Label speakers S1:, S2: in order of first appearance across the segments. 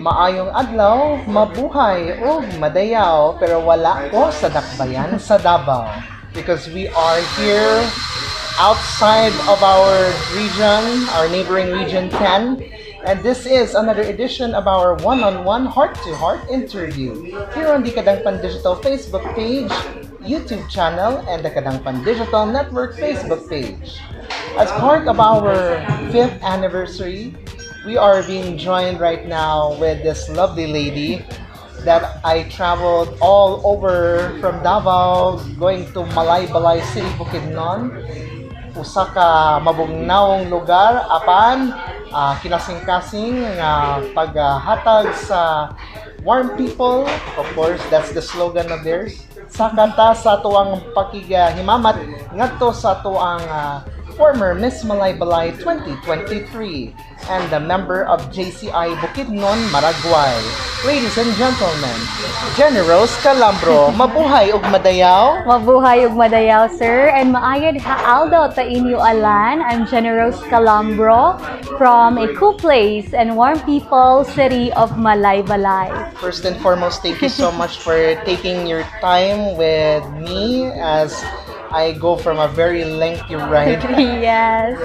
S1: Maayong adlaw, mabuhay ug madayaw, pero wala ko sa dakbayan sa Davao because we are here outside of our region, our neighboring region 10, and this is another edition of our one-on-one heart-to-heart interview here on the Kadangpan Digital Facebook page, YouTube channel, and the Kadangpan Digital Network Facebook page. As part of our 5th anniversary, we are being joined right now with this lovely lady that I traveled all over from Davao going to Malaybalay City, Bukidnon. Usa ka mabugnawong lugar apan kinasing-kasing nga paghatag sa warm people. Of course, that's the slogan of theirs. Sakata sa tuang pakigahimamat ngadto sa tuang former Miss Malaybalay 2023, and the member of JCI Bukidnon, Maraguay. Ladies and gentlemen, Genirose Calambro, mabuhay ug madayaw.
S2: Mabuhay ug madayaw, sir. And maayod haaldaw ta inyo alan. I'm Genirose Calambro from a cool place and warm people city of Malaybalay.
S1: First and foremost, thank you so much for taking your time with me as I go from a very lengthy ride.
S2: Yes.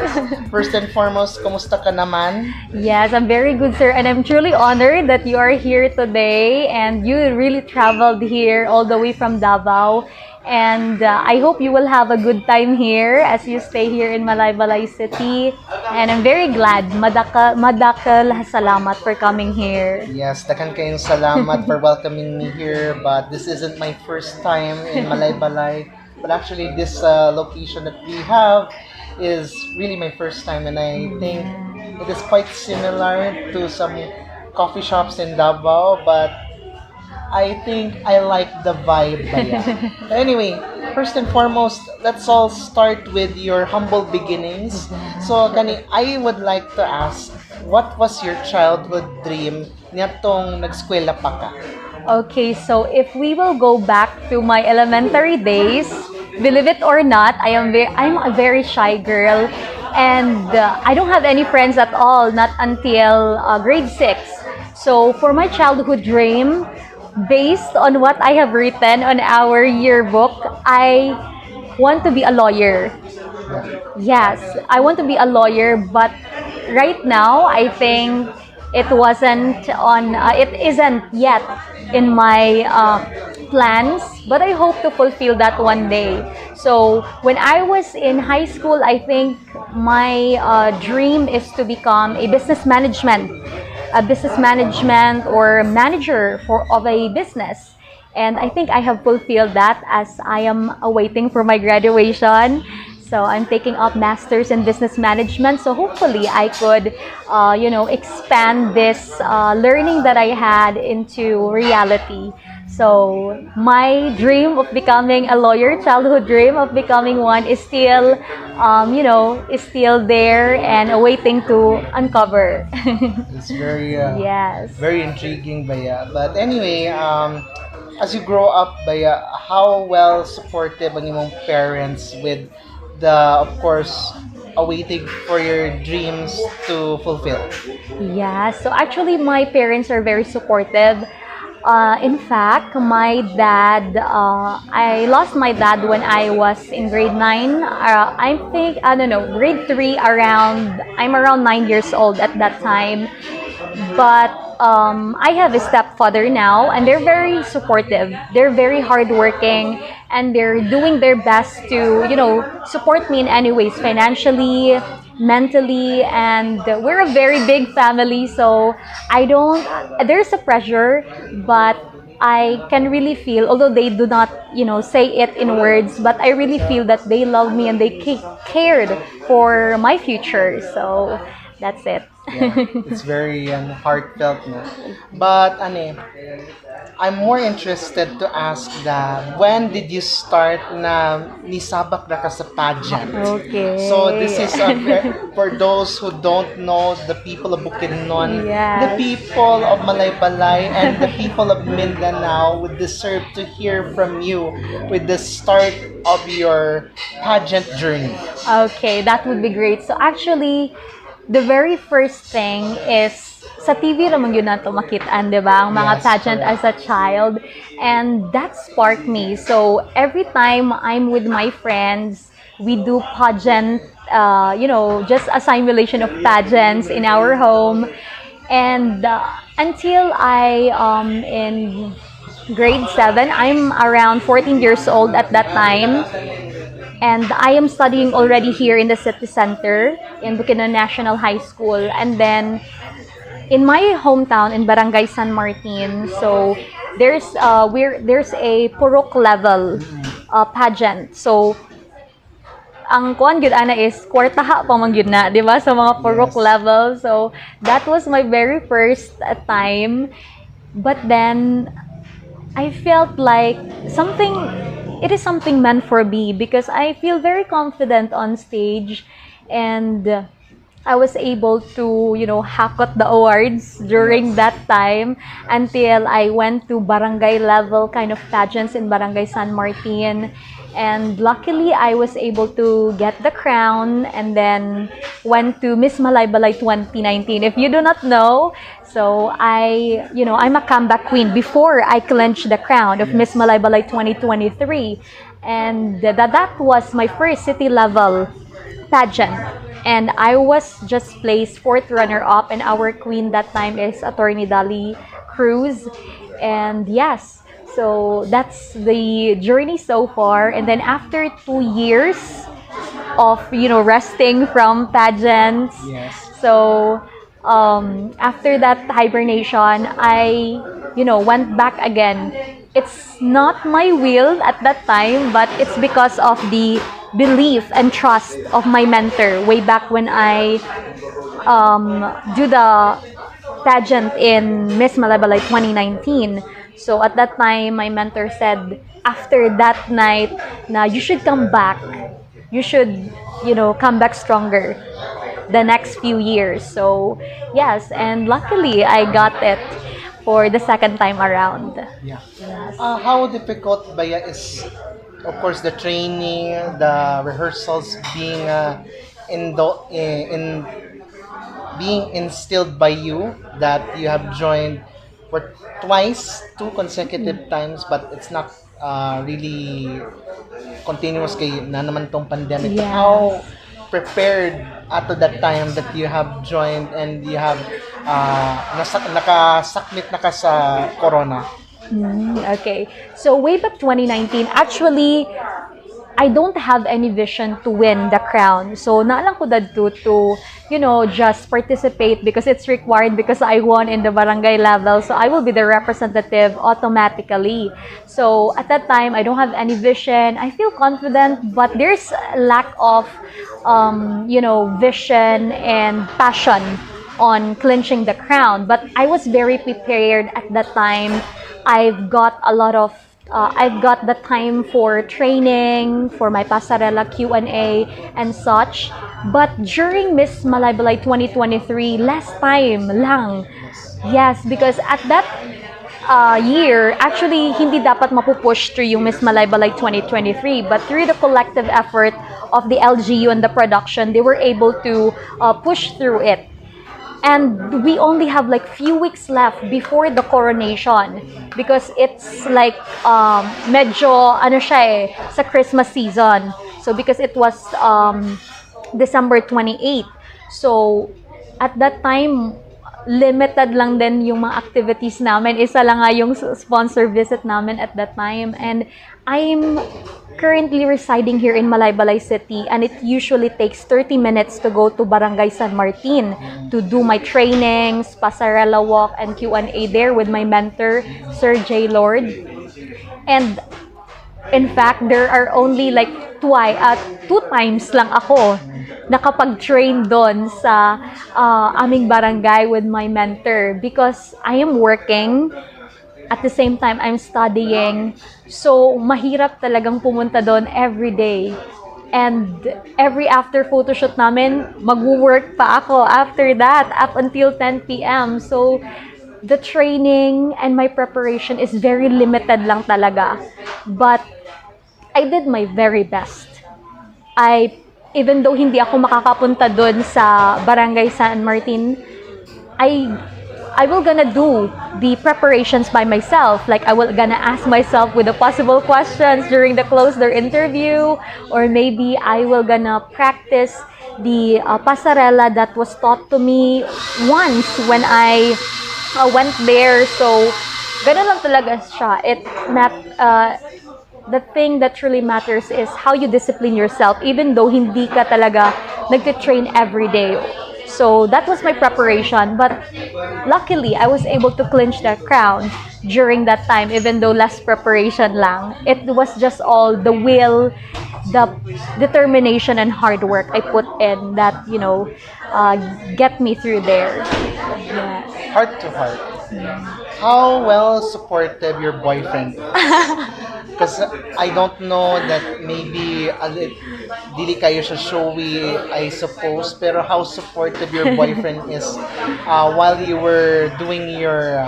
S1: First and foremost, kumusta ka naman?
S2: Yes, I'm very good, sir. And I'm truly honored that you are here today and you really traveled here all the way from Davao. And I hope you will have a good time here as you stay here in Malaybalay City. And I'm very glad. Madakal salamat for coming here.
S1: Yes, dakan kayong salamat for welcoming me here. But this isn't my first time in Malaybalay. But actually, this location that we have is really my first time, and I think it is quite similar to some coffee shops in Davao, but I think I like the vibe. Anyway, first and foremost, let's all start with your humble beginnings. So, I would like to ask, what was your childhood dream niyatong nag-eskwela pa ka?
S2: Okay, so if we will go back to my elementary days, believe it or not, I'm a very shy girl, and I don't have any friends at all, not until grade 6. So for my childhood dream, based on what I have written on our yearbook, I want to be a lawyer. Yes, I want to be a lawyer, but right now I think it isn't yet in my plans, but I hope to fulfill that one day. So when I was in high school, I think my dream is to become a business management or manager of a business. And I think I have fulfilled that as I am awaiting for my graduation. So I'm taking up masters in business management. So hopefully I could, expand this learning that I had into reality. So my dream of becoming a lawyer, childhood dream of becoming one, is still, is still there and awaiting to uncover.
S1: It's very,
S2: yes,
S1: very intriguing, Baya. But anyway, as you grow up, Baya, how well supportive ang imong parents with of course, awaiting for your dreams to fulfill?
S2: Yeah, so actually my parents are very supportive. In fact, my dad, I lost my dad when I was in grade 9. Grade 3 I'm around 9 years old at that time. But I have a stepfather now, and they're very supportive. They're very hardworking, and they're doing their best to, support me in any ways, financially, mentally, and we're a very big family, so there's a pressure, but I can really feel, although they do not, say it in words, but I really feel that they love me and they cared for my future. So that's it.
S1: Yeah, it's very heartfelt, no? But I'm more interested to ask when did you start na nisabak na ka sa pageant?
S2: Okay.
S1: So this is for those who don't know, the people of Bukidnon,
S2: yes,
S1: the people of Malaybalay, and the people of Mindanao would deserve to hear from you with the start of your pageant journey.
S2: Okay, that would be great. So actually, the very first thing is sa TV naman yun nato makitaan, di ba? Ang mga pageant as a child. And that sparked me. So every time I'm with my friends, we do pageant, just a simulation of pageants in our home. And until I, in grade 7, I'm around 14 years old at that time. And I am studying already here in the city center in Bukidnon National High School, and then in my hometown in Barangay San Martin. So there's a purok level pageant. So ang kuan gyud ana is kwartaha pa man gyud na, di ba, sa mga purok level. So that was my very first time. But then I felt like something it is something meant for me because I feel very confident on stage, and I was able to, hakot the awards during that time until I went to barangay level kind of pageants in Barangay San Martin. And luckily, I was able to get the crown and then went to Miss Malaybalay 2019. If you do not know, so I'm a comeback queen before I clinched the crown of Miss Malaybalay 2023. And that was my first city level pageant. And I was just placed fourth runner-up, and our queen that time is Attorney Dali Cruz. And yes, so that's the journey so far. And then after 2 years of, resting from pageants,
S1: Yes.
S2: so after that hibernation, I, went back again. It's not my will at that time, but it's because of the belief and trust of my mentor way back when I do the pageant in Miss Malaybalay 2019. So at that time, my mentor said, after that night, na you should come back. You should, come back stronger the next few years. So yes, and luckily I got it for the second time around.
S1: Yeah.
S2: Yes.
S1: How difficult ba is, of course, the training, the rehearsals being in being instilled by you that you have joined for twice, two consecutive times, but it's not really continuous kay na naman tong pandemic.
S2: Yes.
S1: How prepared at that time that you have joined and you have nakasakmit na ka sa corona?
S2: Okay. So way back 2019, actually, I don't have any vision to win the crown. So naalang ko dadto to, just participate because it's required because I won in the barangay level. So I will be the representative automatically. So at that time, I don't have any vision. I feel confident, but there's a lack of, vision and passion on clinching the crown. But I was very prepared at that time. I've got the time for training, for my pasarela Q&A and such. But during Miss Malaybalay 2023, less time lang. Yes, because at that year, actually, hindi dapat mapupush through yung Miss Malaybalay 2023. But through the collective effort of the LGU and the production, they were able to push through it. And we only have like few weeks left before the coronation because it's like medyo sa Christmas season. So because it was December 28. So at that time, limited lang din yung mga activities namin. Isa lang nga yung sponsor visit namin at that time. And I'm currently residing here in Malaybalay City, and it usually takes 30 minutes to go to Barangay San Martin to do my trainings, pasarela walk, and Q&A there with my mentor, Sir J. Lord. And in fact, there are only like two times lang ako nakapag-train doon sa aming barangay with my mentor because I am working. At the same time, I'm studying. So, mahirap talagang pumunta doon every day. And every after photoshoot namin, mag-work pa ako after that, up until 10 p.m. So, the training and my preparation is very limited lang talaga. But, I did my very best. Even though hindi ako makakapunta doon sa Barangay San Martin, I will gonna do the preparations by myself. Like I will gonna ask myself with the possible questions during the close door interview, or maybe I will gonna practice the pasarela that was taught to me once when I went there. So, ganun lang talaga siya. The thing that truly matters is how you discipline yourself, even though hindi ka talaga nagtitrain every day. So that was my preparation, but luckily I was able to clinch that crown during that time, even though less preparation lang. It was just all the will, the determination and hard work I put in that, get me through there. Yes.
S1: Heart to heart. How well supportive your boyfriend is. Because I don't know that maybe dili kayo siya showy, I suppose, pero how supportive your boyfriend is while you were doing your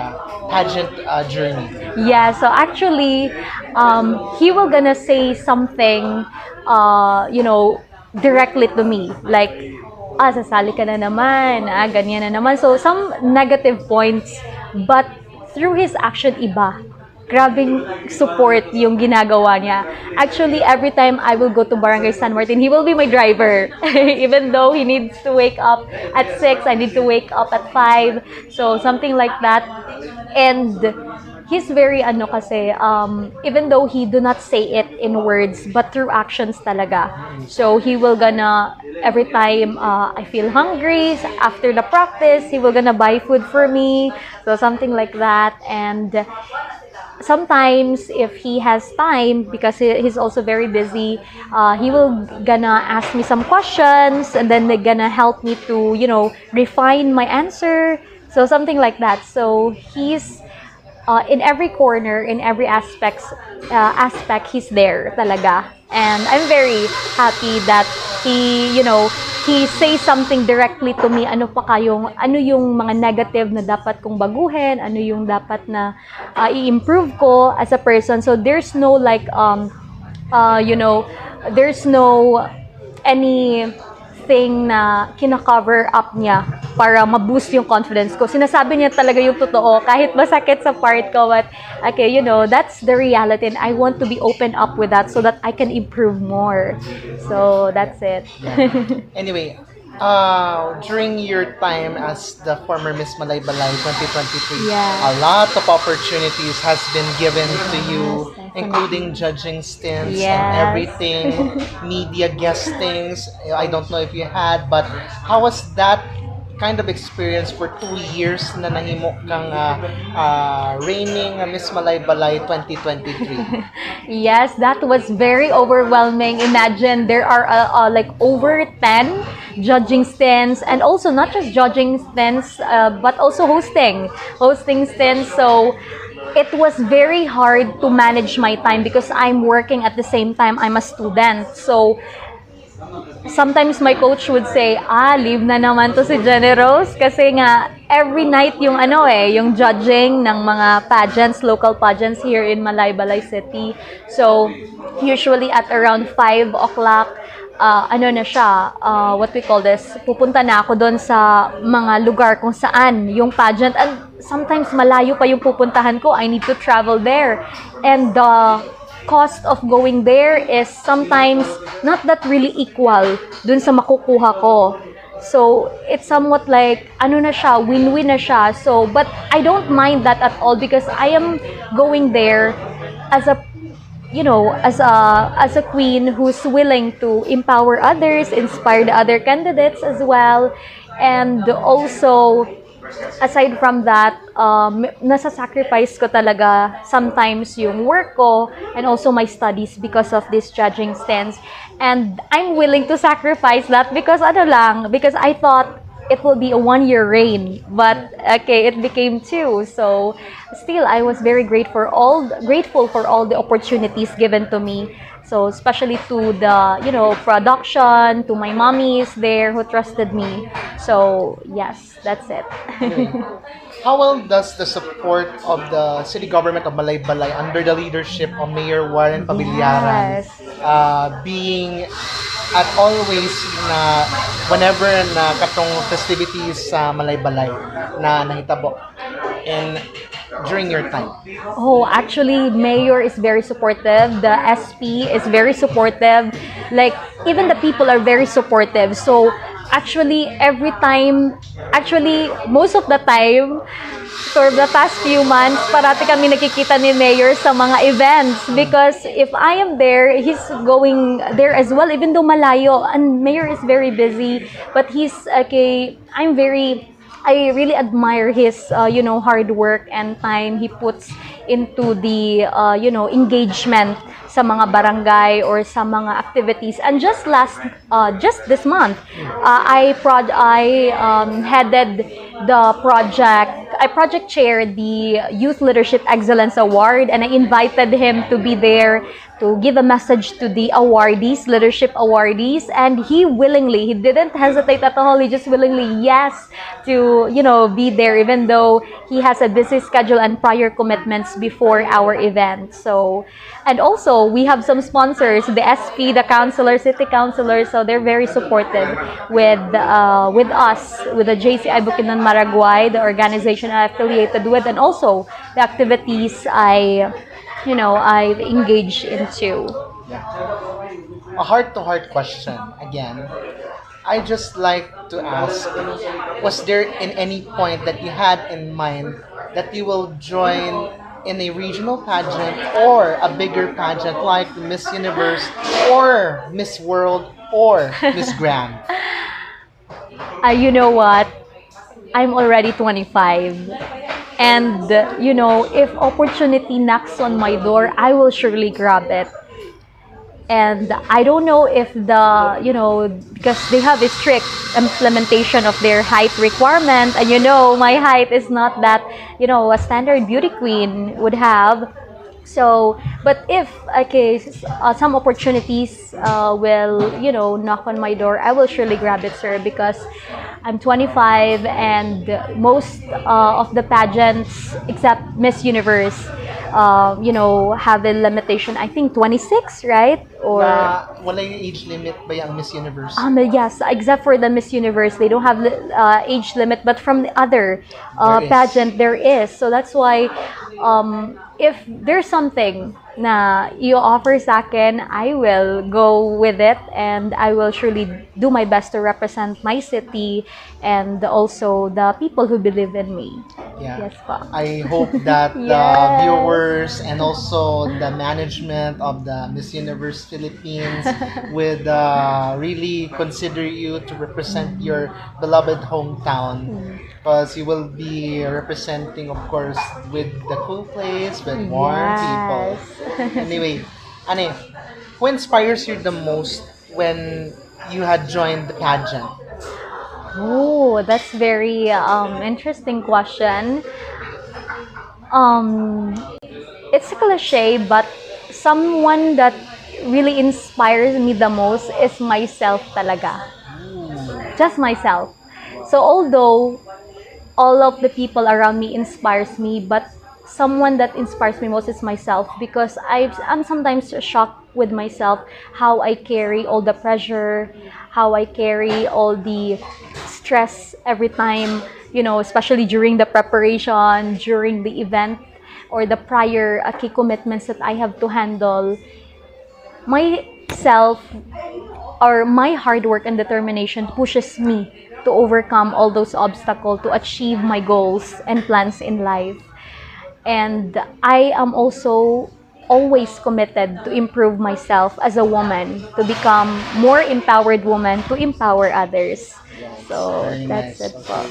S1: pageant journey.
S2: Yeah, so actually, he will gonna say something, directly to me. Like, sasali ka na naman, ganyan na naman. So, some negative points, but through his action, iba. Grabing support yung ginagawa niya. Actually, every time I will go to Barangay San Martin, he will be my driver. Even though he needs to wake up at 6, I need to wake up at 5. So, something like that. And he's very kasi, even though he do not say it in words, but through actions talaga. So, he will gonna, every time I feel hungry, after the practice, he will gonna buy food for me. So, something like that. And sometimes if he has time, because he's also very busy, he will gonna ask me some questions, and then they're gonna help me to refine my answer, so something like that. So he's in every corner, in every aspect, he's there talaga. And I'm very happy that he says something directly to me, ano yung mga negative na dapat kong baguhin, ano yung dapat na i-improve ko as a person. So there's no there's no anything na kina-cover up niya para ma-boost yung confidence ko. Sinasabi niya talaga yung totoo, kahit masakit sa part ko, but okay, that's the reality, and I want to be open up with that so that I can improve more. So that's it.
S1: Anyway, during your time as the former Miss Malaybalay 2023,
S2: Yeah.
S1: a lot of opportunities has been given to you,
S2: Yes,
S1: including judging stints and
S2: Yes.
S1: everything, media guestings. I don't know if you had, but how was that kind of experience for 2 years na nahimo kang reigning Miss Malaybalay 2023?
S2: Yes, that was very overwhelming. Imagine there are like over 10 judging stints, and also not just judging stints, but also hosting stints. So it was very hard to manage my time because I'm working at the same time I'm a student. So sometimes my coach would say, leave na naman to si Genirose kasi nga every night yung yung judging ng mga pageants, local pageants here in Malaybalay City. So usually at around 5 o'clock, na siya, what we call this, pupunta na ako doon sa mga lugar kung saan yung pageant, and sometimes malayo pa yung pupuntahan ko. I need to travel there, and the cost of going there is sometimes not that really equal dun sa makukuha ko. So, it's somewhat like, na siya, win-win na siya. So, but I don't mind that at all because I am going there as a as a queen who's willing to empower others, inspire the other candidates as well. And also, aside from that, nasa-sacrifice ko talaga sometimes yung work ko and also my studies because of this judging stints. And I'm willing to sacrifice that because because I thought it will be a 1-year reign, but okay, it became 2. So still, I was very grateful for all the opportunities given to me. So especially to the production, to my mommies there who trusted me. So yes, that's it.
S1: How well does the support of the city government of Malaybalay under the leadership of Mayor Warren Pabillaran
S2: Yes.
S1: being at always na whenever na katong festivities sa Malaybalay na nahitabo and during your time?
S2: Oh, actually, Mayor is very supportive. The SP is very supportive. Like, even the people are very supportive. So, actually, most of the time, for the past few months, parati kami nakikita ni Mayor sa mga events. Because if I am there, he's going there as well, even though malayo. And Mayor is very busy. But he's, okay, I really admire his, hard work and time he puts into the, engagement sa mga barangay or sa mga activities. And just this month, I headed the project I project chaired the Youth Leadership Excellence Award, and I invited him to be there to give a message to the awardees, leadership awardees, and he didn't hesitate at all. He just willingly yes to, be there, even though he has a busy schedule and prior commitments before our event. So, and also we have some sponsors, the SP, the councilors, city councilors, so they're very supportive with us, with the JCI Bukidnon Maraguay, the organization I'm affiliated with, and also the activities I've engaged into.
S1: Yeah. A heart-to-heart question again. I just like to ask, was there in any point that you had in mind that you will join in a regional pageant or a bigger pageant like Miss Universe or Miss World or Miss Grand?
S2: You know what? I'm already 25. And, if opportunity knocks on my door, I will surely grab it. And I don't know if because they have a strict implementation of their height requirement. And, my height is not that, a standard beauty queen would have. So, but if some opportunities will knock on my door, I will surely grab it, sir, because I'm 25 and most of the pageants except Miss Universe have a limitation. I think 26, right? Or
S1: wala yung age limit ba yung Miss Universe?
S2: Yes, except for the Miss Universe, they don't have age limit, but from the other
S1: There is.
S2: pageant there is. So that's why if there's something na i-offer sa akin, I will go with it, and I will surely do my best to represent my city and also the people who believe in me.
S1: Yeah.
S2: Yes, po.
S1: I hope that the
S2: Yes.
S1: viewers and also the management of the Miss Universe Philippines would really consider you to represent your beloved hometown, because you will be representing, of course, with the cool place, with warm people. Anyway, Ane, who inspires you the most when you had joined the pageant?
S2: Oh, that's very interesting question. It's a cliche, but someone that really inspires me the most is myself talaga. Just myself. So although all of the people around me inspires me, but someone that inspires me most is myself, because I'm sometimes shocked with myself how I carry all the pressure, how I carry all the stress every time, especially during the preparation, during the event, or the prior key commitments that I have to handle. Myself, or my hard work and determination pushes me to overcome all those obstacles to achieve my goals and plans in life. And I am also always committed to improve myself as a woman, to become more empowered woman, to empower others. So
S1: Very
S2: that's
S1: nice.
S2: it po.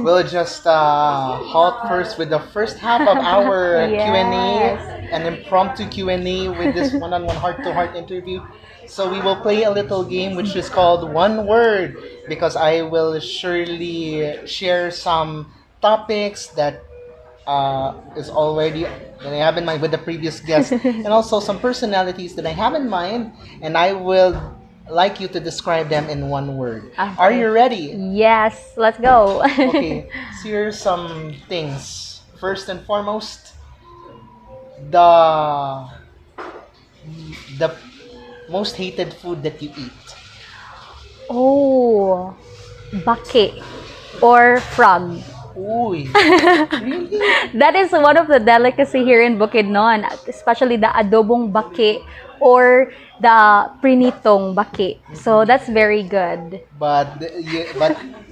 S1: We'll just halt first with the first half of our
S2: Yes.
S1: Q&A, an impromptu Q&A with this one-on-one heart-to-heart interview. So we will play a little game which is called One Word, because I will surely share some topics that is already that I have in mind with the previous guest, and also some personalities that I have in mind, and I will like you to describe them in one word. Are
S2: Okay.
S1: you ready?
S2: Yes, let's go.
S1: Okay, so here's some things. First and foremost, the the most hated food that you eat.
S2: Oh, bake or frog.
S1: Uy, really?
S2: That is one of the delicacy here in Bukidnon, especially the adobong bake or the prinitong bake. So that's very good.
S1: But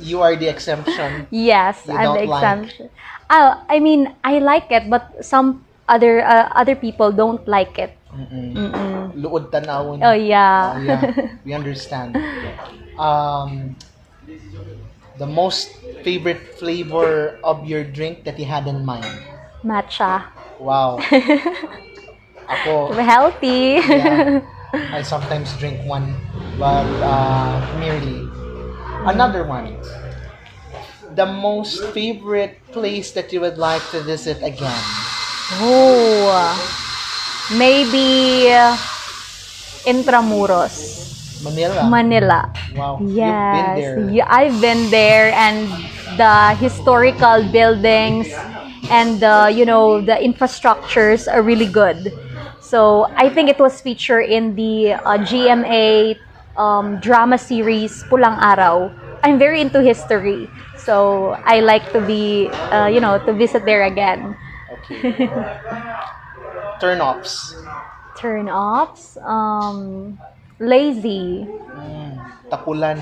S1: you are the exemption.
S2: Yes,
S1: You
S2: I'm the
S1: don't like.
S2: exemption. I mean, I like it, but some other people don't like it. Mm-mm.
S1: Luod tanawon.
S2: Oh yeah.
S1: Yeah, we understand. Um, the most favorite flavor of your drink that you had in mind.
S2: Matcha.
S1: Wow. Ako,
S2: Healthy.
S1: yeah, I sometimes drink one, but merely. Another one. the most favorite place that you would like to visit again?
S2: Oh, maybe Intramuros.
S1: Manila.
S2: Manila.
S1: Wow. You've been
S2: Yes,
S1: there.
S2: yeah, I've been there, and the historical buildings and the infrastructures are really good. So I think it was featured in the GMA drama series Pulang Araw. I'm very into history, so I like to to visit there again.
S1: Okay. Turn-offs.
S2: Turn-offs, lazy.
S1: Tapulan.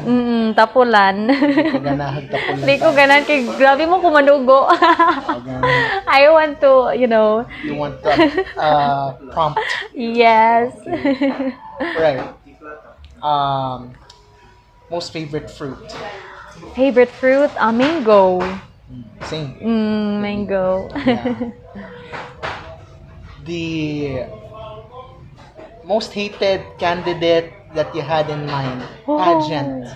S2: Tapulan.
S1: Kaganahag tapulan.
S2: Hindi ko ganan kay grabe mo kumanugo. I want to,
S1: You want to prompt.
S2: yes.
S1: Right. Most favorite fruit.
S2: Favorite fruit, mango.
S1: Same.
S2: Mango.
S1: Yeah. The most hated candidate that you had in mind. Pageant.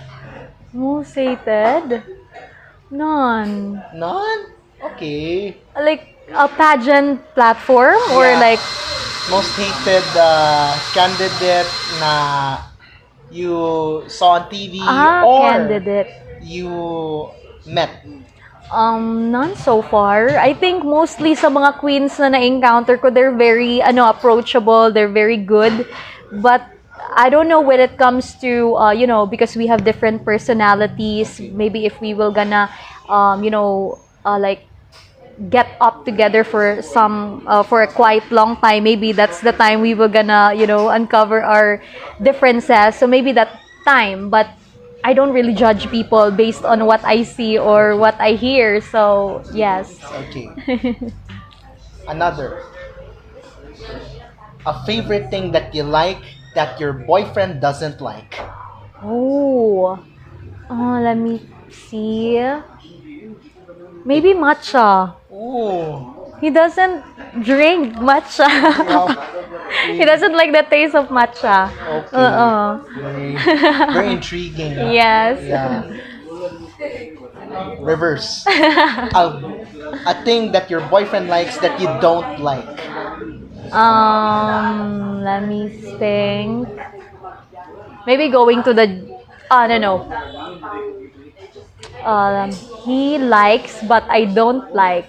S2: Most hated? None.
S1: None? Okay.
S2: Like a pageant platform or
S1: Yeah.
S2: like
S1: Most hated candidate na you saw on TV or
S2: candidate.
S1: you met.
S2: None so far. I think mostly sa mga queens na na-encounter ko, they're very approachable, they're very good. But I don't know when it comes to because we have different personalities, maybe if we will gonna like get up together for for a quite long time, maybe that's the time we will gonna uncover our differences. So maybe that time, but I don't really judge people based on what I see or what I hear. So yes.
S1: Okay. Another. A favorite thing that you like that your boyfriend doesn't like.
S2: Let me see. Maybe matcha.
S1: Ooh.
S2: He doesn't drink matcha.
S1: Wow.
S2: He doesn't like the taste of matcha.
S1: Okay. Very, very intriguing.
S2: Yes.
S1: Yeah. Reverse. A thing that your boyfriend likes that you don't like.
S2: Let me think. Maybe going to the no. He likes but I don't like.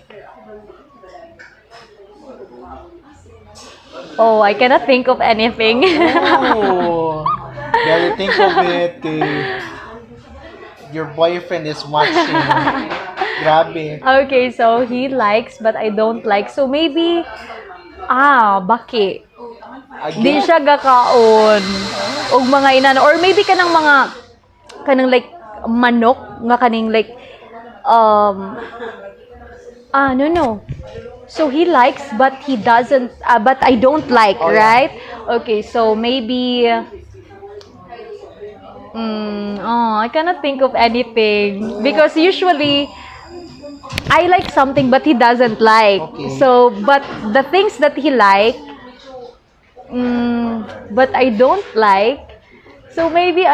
S2: Oh, I cannot think of anything.
S1: Oh. Gotta think of it. Your boyfriend is watching. Grabe.
S2: Okay, so he likes but I don't like. So maybe baki. Di
S1: Again?
S2: siya gakaon. Og mga inan or maybe kanang like manok nga kaning like no. So he likes but he doesn't but I don't like,
S1: Oh, yeah.
S2: right? Okay, so maybe I cannot think of anything because usually I like something but he doesn't like.
S1: Okay.
S2: So but the things that he like but I don't like. So maybe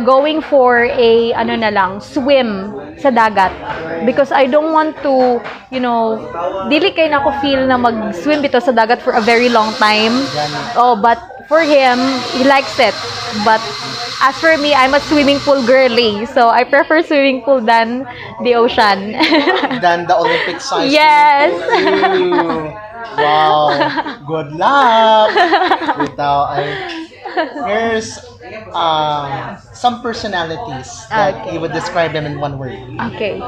S2: going for a swim sa dagat because I don't want to dili kay na ko feel na mag-swim bito sa dagat for a very long time. But for him he likes it, but as for me I'm a swimming pool girly, so I prefer swimming pool than the ocean.
S1: Than the Olympic size.
S2: Yes.
S1: Ew. Wow. Good luck. Here's some personalities that
S2: Okay.
S1: you would describe them in one word.
S2: Okay.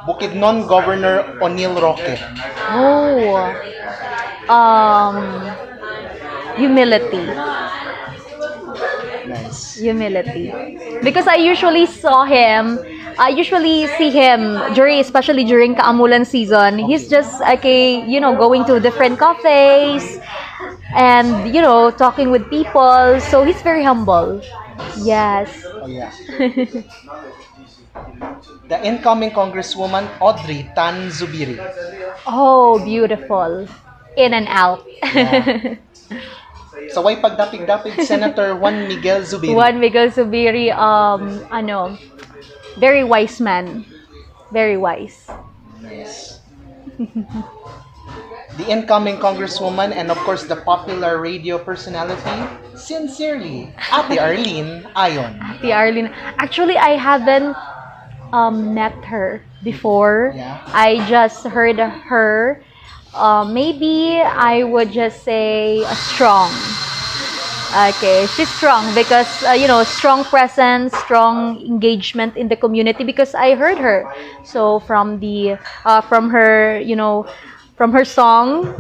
S1: Bukidnon Governor O'Neil Roque.
S2: Humility.
S1: Nice.
S2: Humility. Because I usually see him especially during Kaamulan season. He's just going to different cafes and talking with people. So he's very humble. Yes.
S1: Oh yeah. The incoming Congresswoman Audrey Tan Zubiri.
S2: Oh, beautiful. In and out.
S1: Yeah. Sa way pagdapig-dapig, Senator Juan Miguel Zubiri.
S2: Juan Miguel Zubiri, very wise man. Very wise.
S1: Yes. The incoming congresswoman and of course the popular radio personality, sincerely, Ate Arlene Ayon.
S2: Ate Arlene. Actually, I haven't met her before.
S1: Yeah.
S2: I just heard her. Maybe I would just say strong. Okay, she's strong because strong presence, strong engagement in the community because I heard her. So from her, from her song,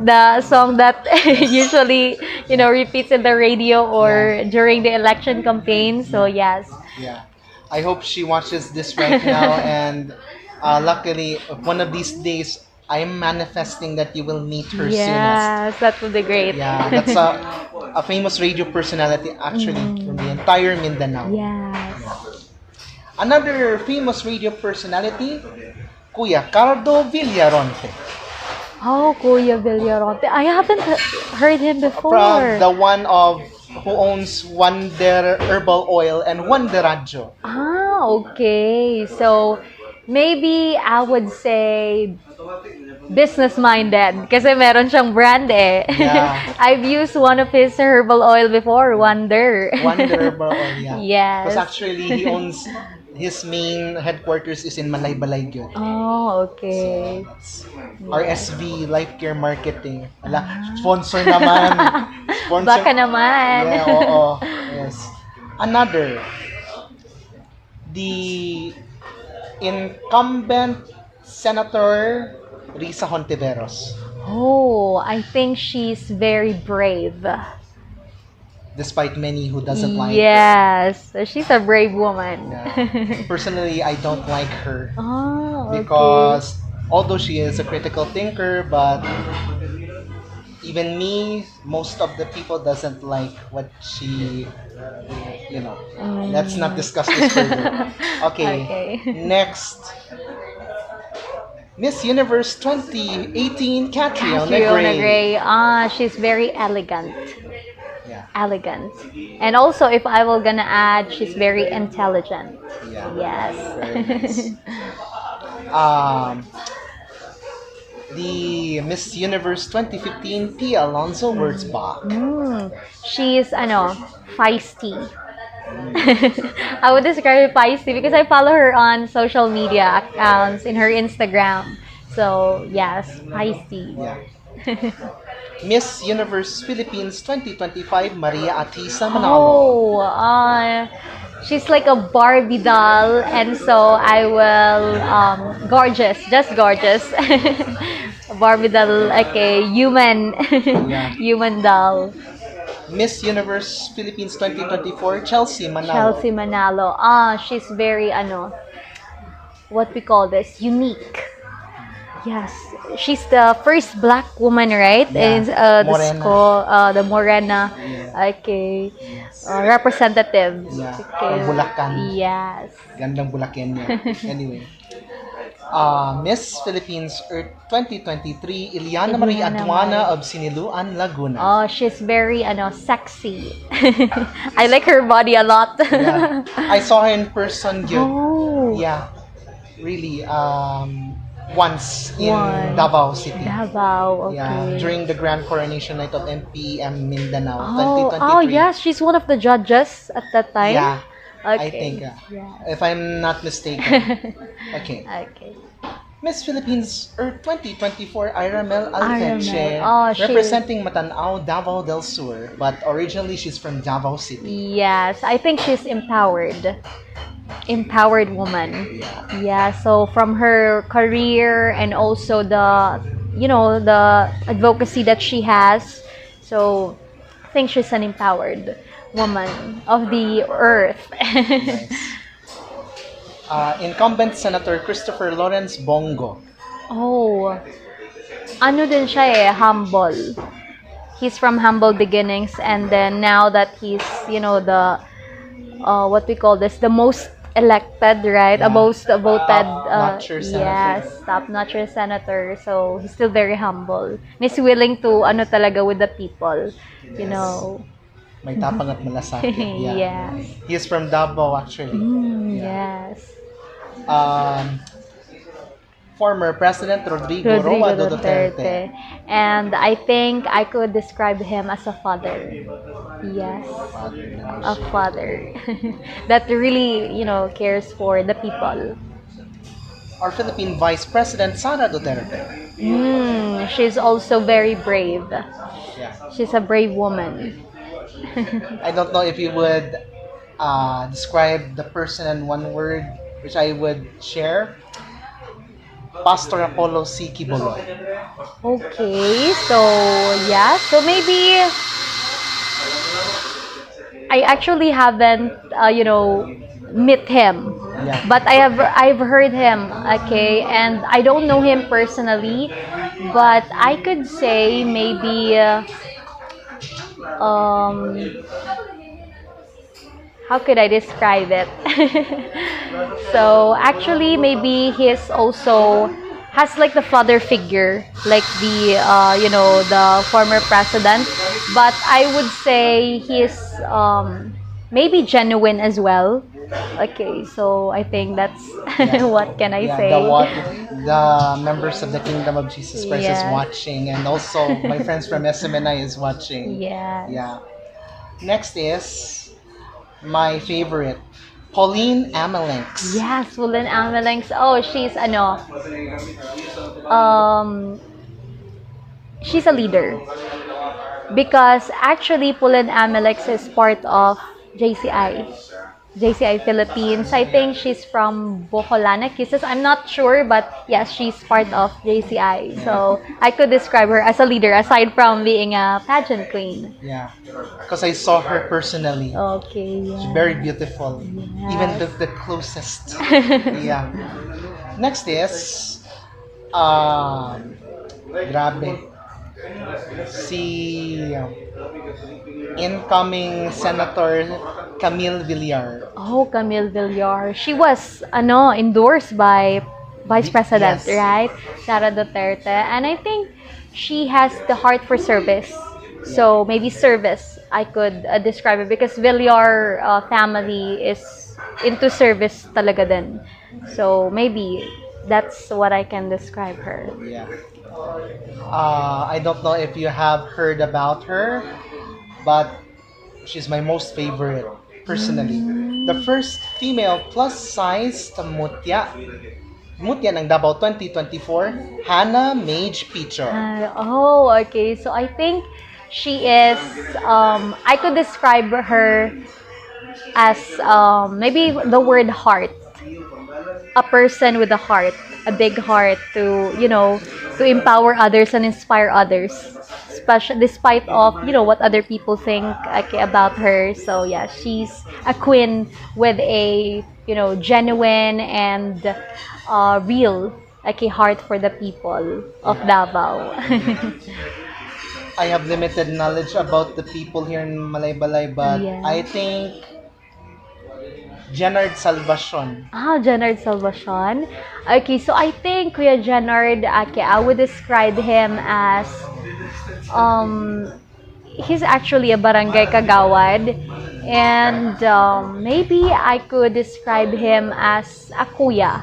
S2: the song that usually repeats in the radio or during the election campaign. So yes.
S1: Yeah. I hope she watches this right now and luckily one of these days I'm manifesting that you will meet her soonest.
S2: Yes, that would be great.
S1: Yeah, that's a famous radio personality actually from the entire Mindanao.
S2: Yes.
S1: Another famous radio personality, Kuya Cardo Villaronte.
S2: Oh, Kuya Villaronte. I haven't heard him before.
S1: From the one of who owns Wonder Herbal Oil and Wonder Radio.
S2: Ah, okay. So, maybe I would say business-minded kasi meron siyang brand eh.
S1: Yeah.
S2: I've used one of his herbal oil before, Wonder.
S1: Wonder Herbal Oil, yeah.
S2: Yes.
S1: Because actually he owns his main headquarters is in Malaybalay.
S2: Oh, okay.
S1: So, RSV Life Care Marketing. Ala, sponsor naman. Sponsor.
S2: Baka naman.
S1: Yeah, oo. Yes. Another, the incumbent Senator Risa Hontiveros.
S2: Oh, I think she's very brave.
S1: Despite many who doesn't like her.
S2: Yes, she's a brave woman.
S1: Yeah. Personally, I don't like her.
S2: Oh, okay.
S1: Because although she is a critical thinker, but even me, most of the people doesn't like what she, let's not discuss this further. Okay. Next. Miss Universe 2018, Catriona Gray.
S2: Ah, she's very elegant.
S1: Yeah.
S2: Elegant. And also, if I were gonna add, she's very intelligent.
S1: Yeah.
S2: Yes.
S1: Very nice. The Miss Universe 2015, Pia Alonso Wurzbach.
S2: She is, feisty. I would describe her feisty because I follow her on social media accounts in her Instagram. So, yes, feisty.
S1: Yeah. Miss Universe Philippines 2025, Maria Atisa Manalo.
S2: Oh, she's like a Barbie doll, and so I will gorgeous, just gorgeous. Barbie doll, like a human, human doll.
S1: Miss Universe Philippines 2024, Chelsea Manalo.
S2: Chelsea Manalo. Ah, she's very what we call this, unique. Yes, she's the first black woman, right?
S1: Yeah.
S2: In the
S1: Morena.
S2: school, the Morena.
S1: Yeah.
S2: Okay. Representative.
S1: Yeah.
S2: Okay.
S1: Bulacan.
S2: Yes.
S1: Gandang Bulacan niya. Anyway. Miss Philippines Earth 2023, Iliana Marie Aduana of Siniluan, Laguna.
S2: Oh, she's very sexy. I like her body a lot.
S1: Yeah. I saw her in person, yun.
S2: Oh.
S1: Yeah. Really, once in Davao City.
S2: Davao, okay.
S1: Yeah, during the Grand Coronation Night of MPM Mindanao
S2: Oh,
S1: 2023.
S2: oh yes, she's one of the judges at that time.
S1: Yeah,
S2: Okay.
S1: I think,
S2: Yeah.
S1: if I'm not mistaken. Okay.
S2: Okay.
S1: Miss Philippines Earth 2024, Iramel Alfeche,
S2: Oh, she-
S1: representing Matanao, Davao del Sur, but originally she's from Davao City.
S2: Yes, I think she's empowered. Empowered woman. Yeah, so from her career and also the the advocacy that she has. So I think she's an empowered woman of the earth.
S1: Nice. Incumbent Senator Christopher Lawrence Bongo.
S2: Oh, ano din siya humble. He's from humble beginnings, and then now that he's, the what we call this, the most elected, right?
S1: Yeah.
S2: A most voted,
S1: Top-notcher senator.
S2: yes, top-notcher senator. So he's still very humble. And he's willing to, ano talaga, with the people, you
S1: Yes.
S2: know.
S1: May tapang at malasakit. Yeah.
S2: Yes.
S1: He is from Davao actually. Yeah.
S2: Yes.
S1: Um, Former President Rodrigo
S2: Rodrigo
S1: Roa Duterte.
S2: Duterte. And I think I could describe him as a father. Yes. A father. That really, cares for the people.
S1: Our Philippine Vice President Sara Duterte.
S2: She's also very brave.
S1: Yeah.
S2: She's a brave woman.
S1: I don't know if you would describe the person in one word, which I would share. Pastor Apollo C. Kiboloy.
S2: Okay, so yeah, so maybe I actually haven't, met him,
S1: Yeah.
S2: but I've heard him. Okay, and I don't know him personally, but I could say maybe, um, how could I describe it? So actually, maybe he's also has like the father figure, like the former president. But I would say he's maybe genuine as well. Okay, so I think that's what can I
S1: Yeah,
S2: say?
S1: the members of the Kingdom of Jesus Christ is
S2: Yeah.
S1: watching, and also my friends from SMNI is watching.
S2: Yes.
S1: Yeah. Next is my favorite, Pauline Amelinx.
S2: Yes, Fulan Amelinx. Oh, um, she's a leader. Because actually, Pulan Amelex is part of JCI. JCI Philippines. I think she's from Bocolana, Kisses. I'm not sure, but yes, she's part of JCI. So I could describe her as a leader aside from being a pageant queen.
S1: Yeah, because I saw her personally.
S2: Okay,
S1: She's
S2: yeah.
S1: very beautiful, even the closest. Yeah. Next is, grabe, si incoming Senator Camille Villar.
S2: Oh, Camille Villar. She was endorsed by Vice President,
S1: Yes.
S2: right? Sara Duterte. And I think she has the heart for service. So maybe service, I could describe it because Villar family is into service talaga din. So maybe that's what I can describe her.
S1: Yeah. I don't know if you have heard about her, but she's my most favorite personally. The first female plus-size mutya. Mutya ng Davao 2024, Hannah Mage Picho.
S2: Oh, okay. So I think she is, I could describe her as maybe the word heart. A person with a heart, a big heart to empower others and inspire others. Especially despite of, what other people think okay, about her. So yeah, she's a queen with a, genuine and real okay, heart for the people of Davao.
S1: I have limited knowledge about the people here in Malaybalay, but
S2: Yeah.
S1: I think Genard Salvacion.
S2: Jenard Salvacion. Okay, so I think Kuya Jenard, okay, I would describe him as he's actually a barangay kagawad, and maybe I could describe him as a kuya.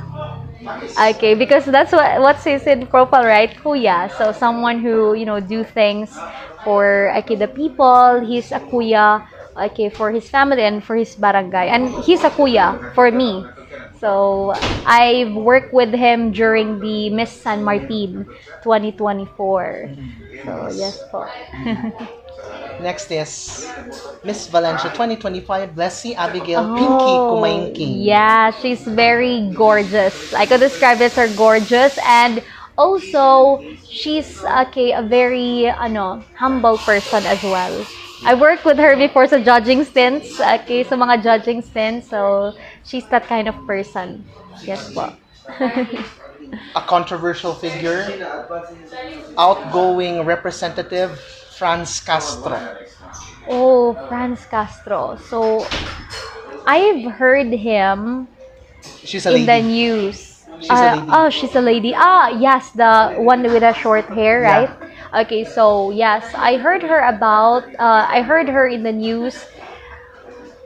S2: Okay, because that's what says in profile, right? Kuya. So someone who do things for okay the people. He's a kuya. Okay, for his family and for his barangay, and he's a kuya for me. So I've worked with him during the Miss San Martin 2024. So yes po.
S1: Next is Miss Valencia 2025, Blessy Abigail Pinky Kumainking.
S2: Yeah, she's very gorgeous. I could describe it as her gorgeous, and also she's okay, a very humble person as well. I worked with her before sa judging stints, okay, sa mga judging stints. So she's that kind of person. Yes po.
S1: A controversial figure, outgoing representative Franz Castro.
S2: Oh, Franz Castro. So, I've heard him
S1: She's a
S2: in the
S1: lady.
S2: news.
S1: She's a lady.
S2: Oh, she's a lady. Ah, yes, the one with the short hair,
S1: Yeah.
S2: right? Okay, so yes, I heard her in the news,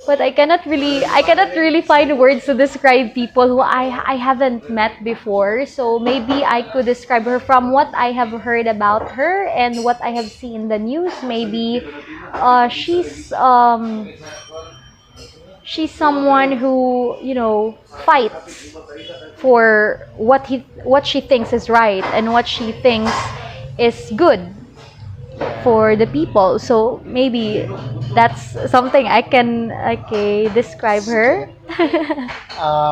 S2: but I cannot really find words to describe people who I haven't met before. So maybe I could describe her from what I have heard about her and what I have seen in the news. Maybe she's someone who, fights for what she thinks is right and what she thinks is good for the people. So maybe that's something I can, okay, describe her.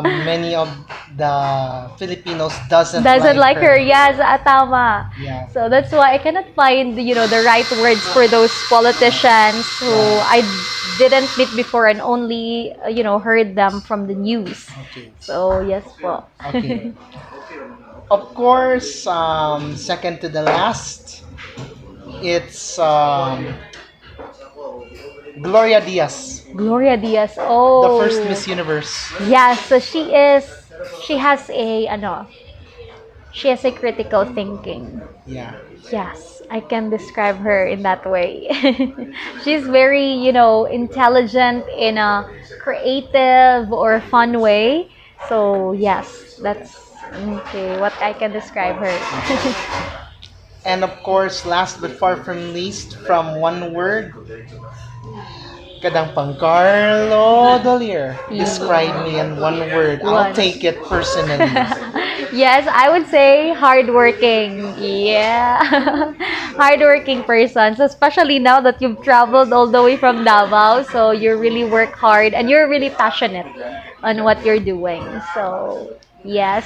S1: Many of the Filipinos doesn't
S2: Doesn't like her.
S1: her.
S2: Yes, tama.
S1: Yeah.
S2: So that's why I cannot find, the right words for those politicians who I didn't meet before and only, heard them from the news.
S1: Okay.
S2: So yes po.
S1: Okay. Of course, second to the last, it's Gloria Diaz,
S2: Gloria Diaz.
S1: the
S2: Oh.
S1: first Miss Universe.
S2: Yes, so she has a critical thinking.
S1: Yeah.
S2: Yes, I can describe her in that way. She's very, intelligent in a creative or fun way. So, yes, that's okay, what I can describe her.
S1: And of course, last but far from least, from one word, Kadangpan Carlo Dolier. Describe me in one word. I'll
S2: One.
S1: take it personally.
S2: Yes, I would say hardworking. Yeah. Hardworking person. So especially now that you've traveled all the way from Davao, so you really work hard and you're really passionate on what you're doing. So, yes.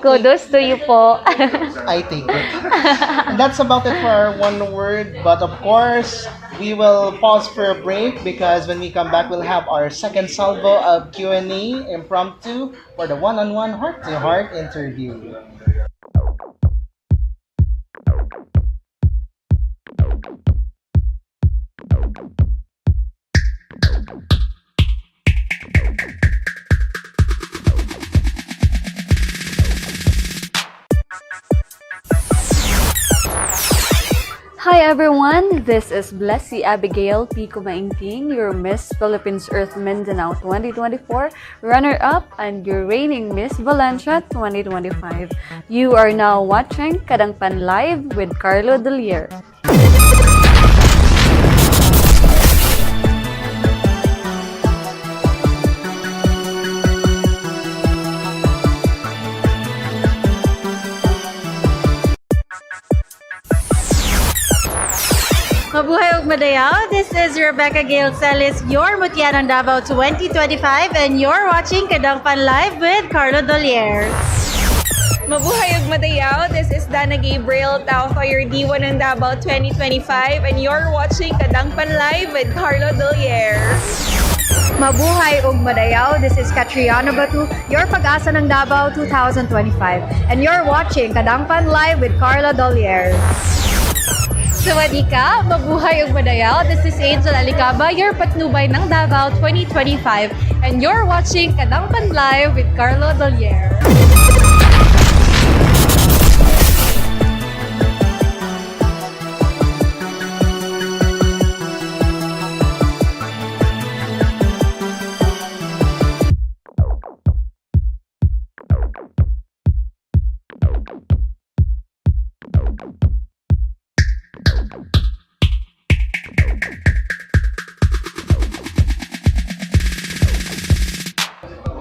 S2: Kudos to you po.
S1: I take it. And that's about it for our one word. But of course, we will pause for a break because when we come back, we'll have our second salvo of Q&A impromptu for the one-on-one heart-to-heart interview.
S3: Hi everyone, this is Blessy Abigail Pico Mainting, your Miss Philippines Earth Mindanao 2024 runner-up and your reigning Miss Valencia 2025. You are now watching Kadangpan Live with Carlo Delier.
S4: Mabuhay ug madayaw. This is Rebecca Gail Celis, your Mutya ng Davao 2025, and you're watching Kadangpan Live with Carlo Dolier.
S5: Mabuhay ug madayaw. This is Dana Gabriel Taufa, your D1 ng Davao 2025, and you're watching Kadangpan Live with Carlo Dolier.
S6: Mabuhay ug madayaw. This is Catriona Batu, your Pag-asa ng Davao 2025, and you're watching Kadangpan Live with Carla Dolier.
S5: Sawadika, mabuhay ug madayaw. This is Angel Alicaba, your Patnubay ng Davao 2025, and you're watching Kadangpan Live with Carlo Dolier.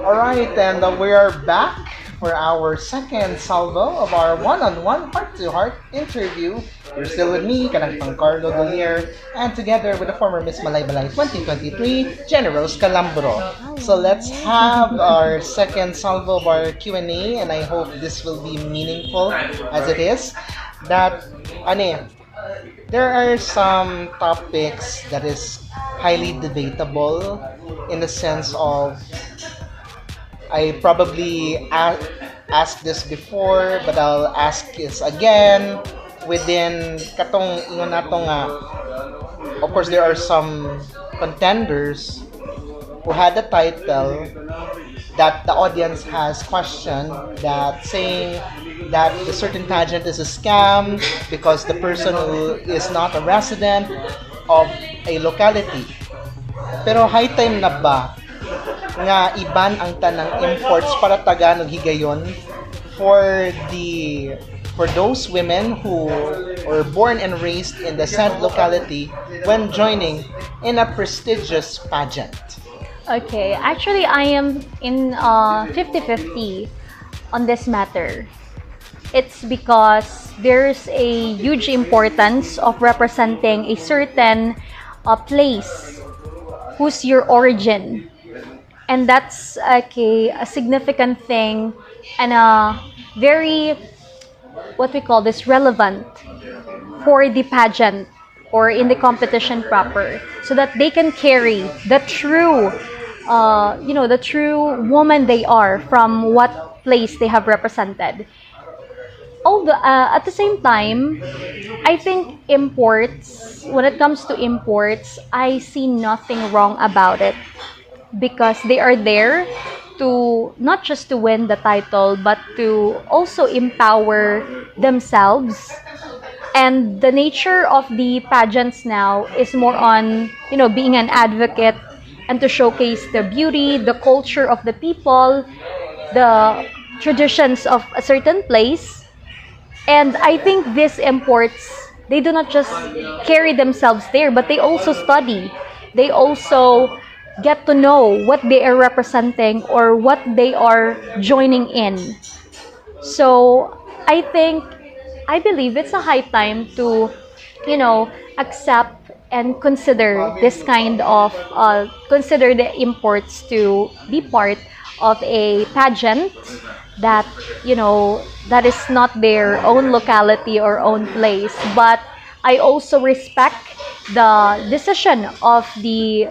S1: Alright, and we are back for our second salvo of our one-on-one heart-to-heart interview. You're still with me, Kadangpan Carlo Dolier, and together with the former Miss Malaybalay 2023, Genirose Calambro. So let's have our second salvo of our Q&A, and I hope this will be meaningful as it is. That, there are some topics that is highly debatable in the sense of I probably asked this before, but I'll ask this again. Within katong ingon nato nga, of course there are some contenders who had a title that the audience has questioned, that saying that the certain pageant is a scam because the person who is not a resident of a locality. Pero high time na ba nga iban ang tanang imports para Tagalog higayon for those women who were born and raised in the said locality when joining in a prestigious pageant.
S2: Okay, actually, I am in 50-50 on this matter. It's because there's a huge importance of representing a certain place who's your origin. And that's okay, a significant thing and a very, what we call this, relevant for the pageant or in the competition proper, so that they can carry the true, the true woman they are from what place they have represented. Although, at the same time, I think imports, when it comes to imports, I see nothing wrong about it because they are there to not just to win the title but to also empower themselves. And the nature of the pageants now is more on, being an advocate and to showcase the beauty, the culture of the people, the traditions of a certain place. And I think these imports, they do not just carry themselves there, but they also study. They also get to know what they are representing or what they are joining in. So I believe it's a high time to, accept and consider this kind of, consider the imports to be part of a pageant that, that is not their own locality or own place. But I also respect the decision of the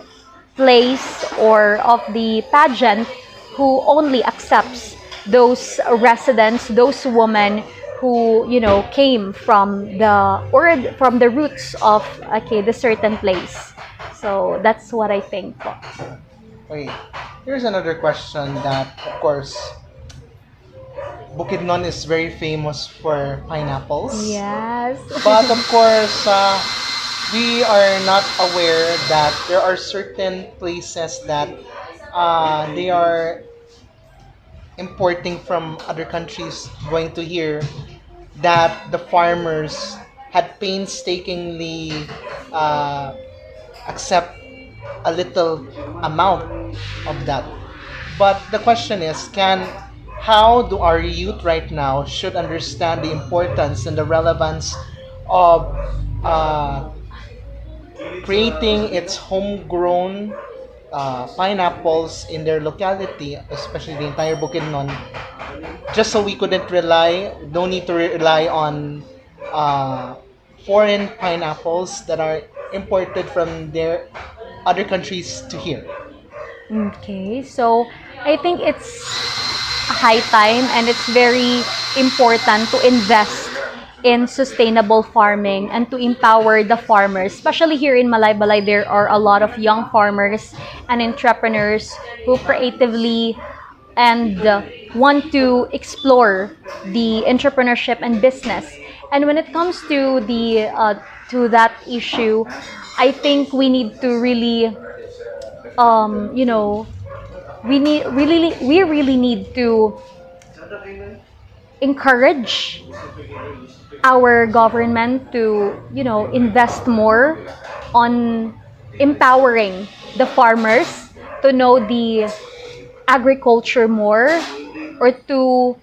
S2: place or of the pageant who only accepts those residents, those women who came from the roots of the certain place. So that's what I think.
S1: Okay, here's another question that, of course, Bukidnon is very famous for pineapples.
S2: Yes.
S1: But of course, we are not aware that there are certain places that they are importing from other countries going to here that the farmers had painstakingly accept a little amount of that. But the question is, how do our youth right now should understand the importance and the relevance of creating its homegrown pineapples in their locality, especially the entire Bukidnon, just so we couldn't no need to rely on foreign pineapples that are imported from their other countries to here.
S2: Okay, so I think it's a high time and it's very important to invest in sustainable farming and to empower the farmers. Especially here in Malaybalay, there are a lot of young farmers and entrepreneurs who creatively and want to explore the entrepreneurship and business. And when it comes to to that issue, I think we need to really, we really need to encourage our government to, invest more on empowering the farmers to know the agriculture more, or to,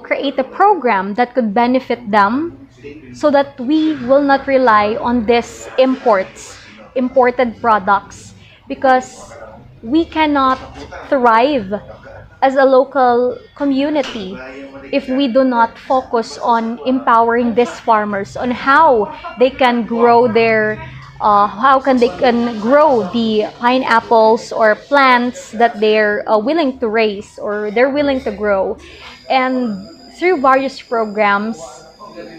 S2: create a program that could benefit them so that we will not rely on this imported products, because we cannot thrive as a local community if we do not focus on empowering these farmers on how they can grow the pineapples or plants that they're willing to raise or they're willing to grow. And through various programs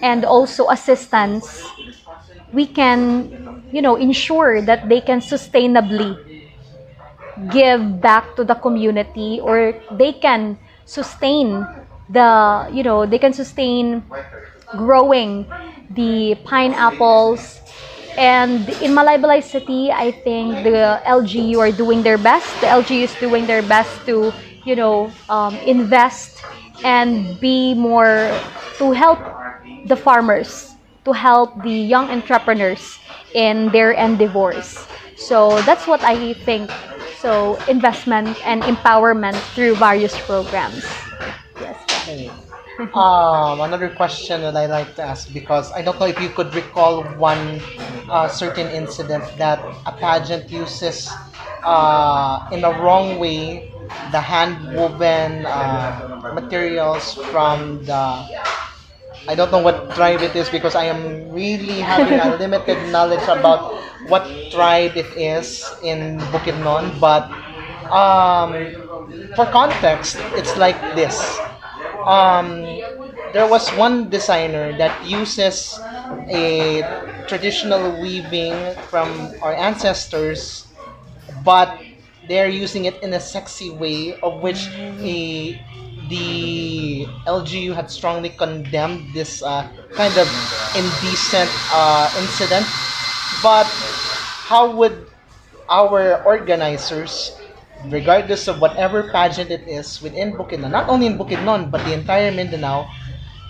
S2: and also assistance, we can ensure that they can sustainably give back to the community, or they can sustain they can sustain growing the pineapples. And in Malaybalay City, I think the LGU are doing their best. The LGU is doing their best to, invest and be more, to help the farmers, to help the young entrepreneurs in their endeavors. So that's what I think. So investment and empowerment through various programs. Yes.
S1: Okay. Another question that I like to ask, because I don't know if you could recall one certain incident that a pageant uses in a wrong way the hand woven materials from the, I don't know what tribe it is, because I am really having a limited knowledge about what tribe it is in Bukidnon. But for context, it's like this. There was one designer that uses a traditional weaving from our ancestors, but they're using it in a sexy way, of which the LGU had strongly condemned this kind of indecent incident. But how would our organizers, regardless of whatever pageant it is within Bukidnon, not only in Bukidnon but the entire Mindanao,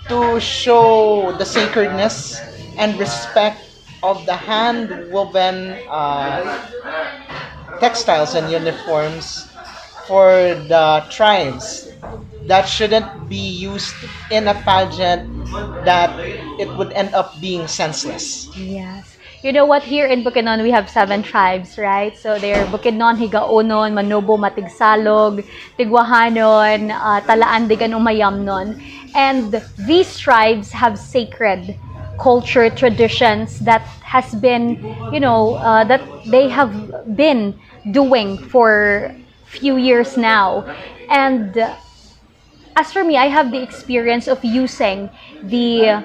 S1: to show the sacredness and respect of the hand woven textiles and uniforms for the tribes, that shouldn't be used in a pageant, that it would end up being senseless.
S2: Yes. You know what? Here in Bukidnon, we have 7 tribes, right? So they're Bukidnon, Higaonon, Manobo, Matigsalog, Tigwahanon, Talaan, Digan, Umayamnon. And these tribes have sacred culture, traditions that has been, that they have been doing for few years now. And as for me, I have the experience of using the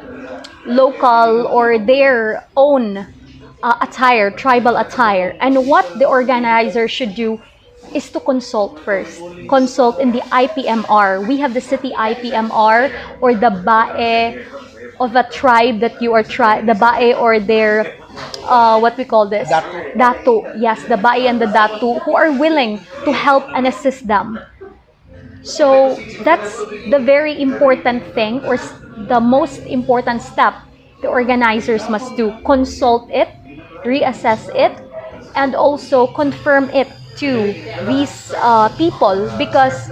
S2: local or their own attire, tribal attire. And what the organizer should do is to consult first. Consult in the IPMR. We have the city IPMR, or the BAE of a tribe that you are the BAE or their what we call this? Datu. Yes, the BAE and the Datu, who are willing to help and assist them. So that's the very important thing, or the most important step the organizers must do. Consult it, reassess it, and also confirm it to these people, because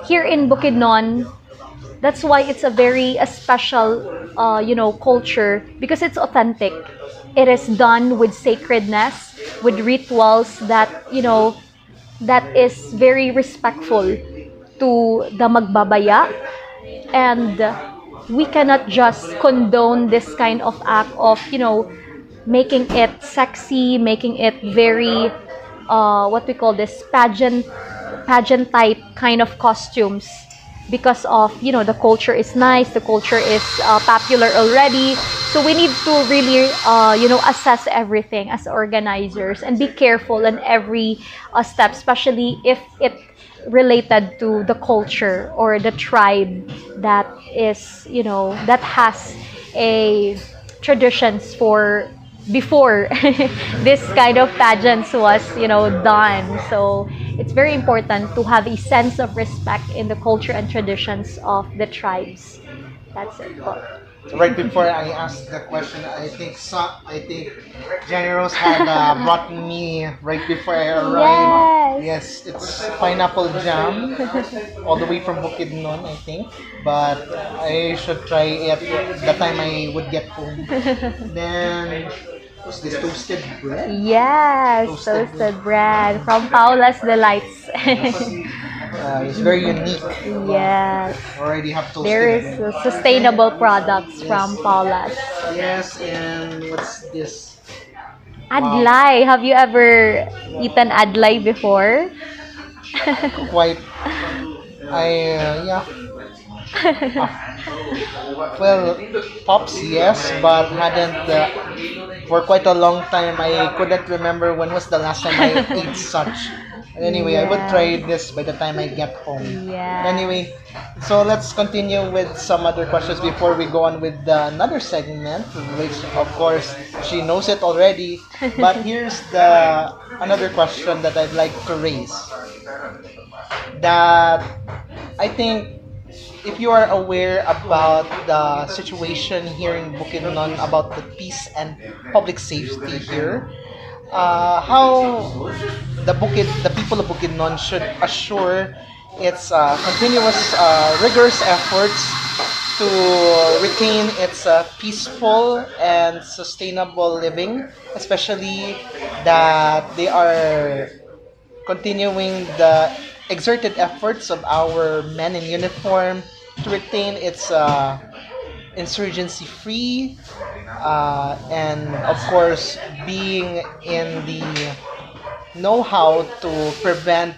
S2: here in Bukidnon, that's why it's a special culture, because it's authentic. It is done with sacredness, with rituals that that is very respectful to the magbabaya, and we cannot just condone this kind of act of making it sexy, making it very what we call this, pageant type kind of costumes, because of the culture is nice, the culture is popular already. So we need to really assess everything as organizers and be careful in every step, especially if it related to the culture or the tribe that is that has a traditions for before this kind of pageants was done. So it's very important to have a sense of respect in the culture and traditions of the tribes. That's it.
S1: Right before I asked the question, I think Genirose had brought me right before I arrived. Yes, it's pineapple jam, all the way from Bukidnon, I think. But I should try it the time I would get home. Then, what's this, toasted bread?
S2: Yes, toasted bread from Paula's Delights.
S1: It's very unique.
S2: Yes.
S1: Already have toasted
S2: There is
S1: bread.
S2: sustainable products from Paula's.
S1: Yes, and what's this?
S2: Adlay. Have you ever eaten adlay before?
S1: Quite. Yeah. Well, pops, yes, but hadn't for quite a long time. I couldn't remember when was the last time I ate such. And anyway, I would
S2: Yeah.
S1: try this by the time I get home.
S2: Yeah.
S1: Anyway, so let's continue with some other questions before we go on with another segment, which of course she knows it already. But here's the another question that I'd like to raise. That I think if you are aware about the situation here in Bukidnon about the peace and public safety here, how the people of Bukidnon should assure its continuous, rigorous efforts to retain its peaceful and sustainable living, especially that they are continuing the exerted efforts of our men in uniform to retain its insurgency free and of course being in the know-how to prevent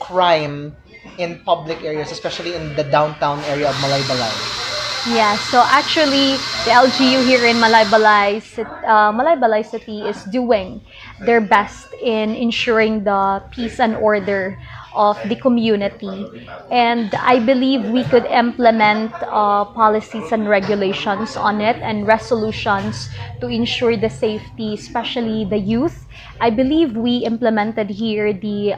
S1: crime in public areas, especially in the downtown area of Malaybalay.
S2: Yeah, so actually, the LGU here in Malaybalay City is doing their best in ensuring the peace and order of the community. And I believe we could implement policies and regulations on it and resolutions to ensure the safety, especially the youth. I believe we implemented here the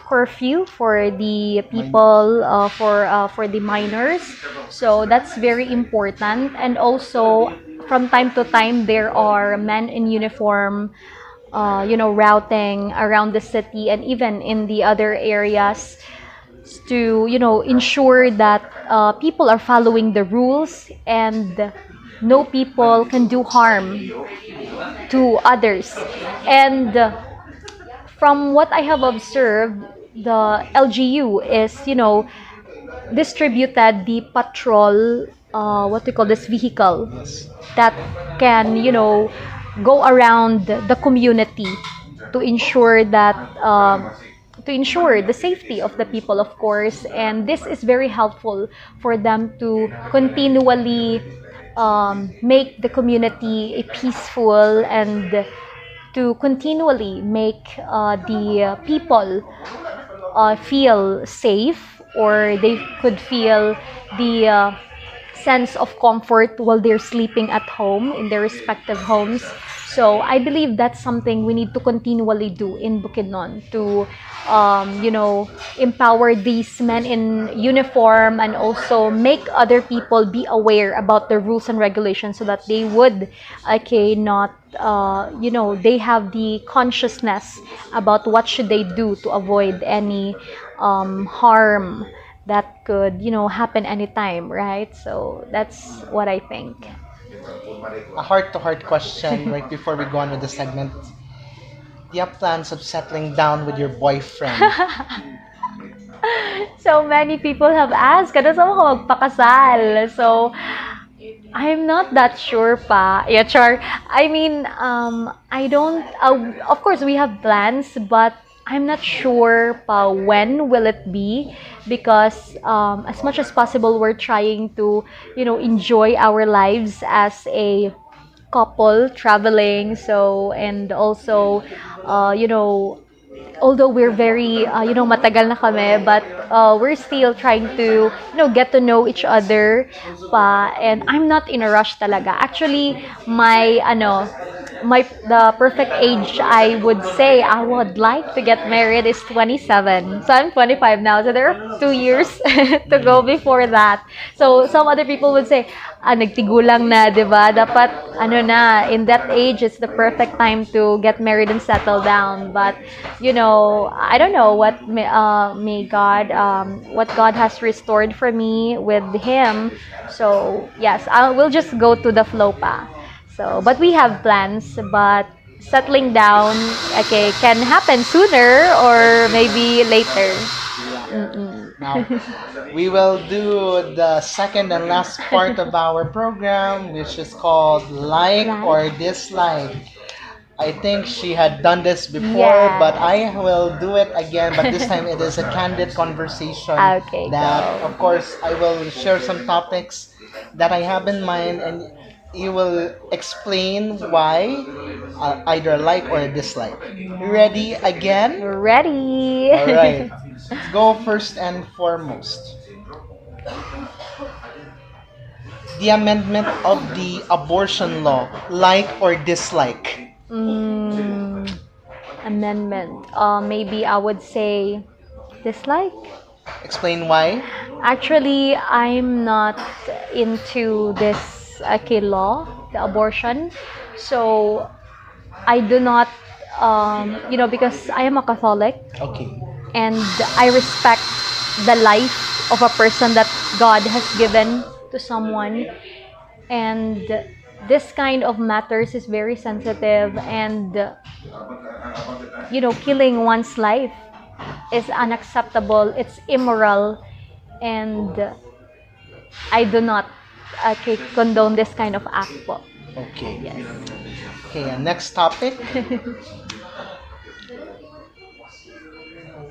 S2: curfew for the people for the minors, so that's very important. And also from time to time there are men in uniform routing around the city and even in the other areas to ensure that people are following the rules and no people can do harm to others. And from what I have observed, the LGU is, distributed the patrol, what we call this vehicle that can, go around the community to ensure that, to ensure the safety of the people, of course. And this is very helpful for them to continually make the community a peaceful and to continually make the people feel safe, or they could feel the sense of comfort while they're sleeping at home in their respective homes. So I believe that's something we need to continually do in Bukidnon to, empower these men in uniform and also make other people be aware about the rules and regulations so that they would, not, they have the consciousness about what should they do to avoid any harm that could, happen anytime, right? So that's what I think.
S1: A heart-to-heart question right before we go on with the segment. Do you have plans of settling down with your boyfriend?
S2: So many people have asked, kada saan ako magpakasal? So, I'm not that sure pa. Yeah, Char. I mean, I don't, of course we have plans, but I'm not sure pa when will it be, because as much as possible we're trying to, enjoy our lives as a couple traveling. So, and also, although we're very, matagal na kami, but we're still trying to, get to know each other pa. And I'm not in a rush talaga. Actually, the perfect age I would say I would like to get married is 27. So I'm 25 now. So there are 2 years to go before that. So some other people would say, nagtigulang na, di ba? Dapat, in that age, it's the perfect time to get married and settle down. But, I don't know what what God has restored for me with him. So, yes, we'll just go to the flow pa. So, but we have plans, but settling down, can happen sooner or maybe later.
S1: Now, we will do the second and last part of our program, which is called Like or Dislike. I think she had done this before,
S2: Yeah.
S1: but I will do it again. But this time it is a candid conversation.
S2: Okay,
S1: That,
S2: go.
S1: of course, I will share some topics that I have in mind, and you will explain why, either like or dislike. Ready again?
S2: Ready?
S1: All right. Let's go first and foremost. The amendment of the abortion law, like or dislike?
S2: Mm, amendment. Maybe I would say dislike.
S1: Explain why.
S2: Actually, I'm not into this law, the abortion. So I do not, because I am a Catholic
S1: Okay.
S2: and I respect the life of a person that God has given to someone. And this kind of matters is very sensitive, and killing one's life is unacceptable, it's immoral, and I do not condone this kind of act po.
S1: Okay.
S2: Yes.
S1: Okay, next topic.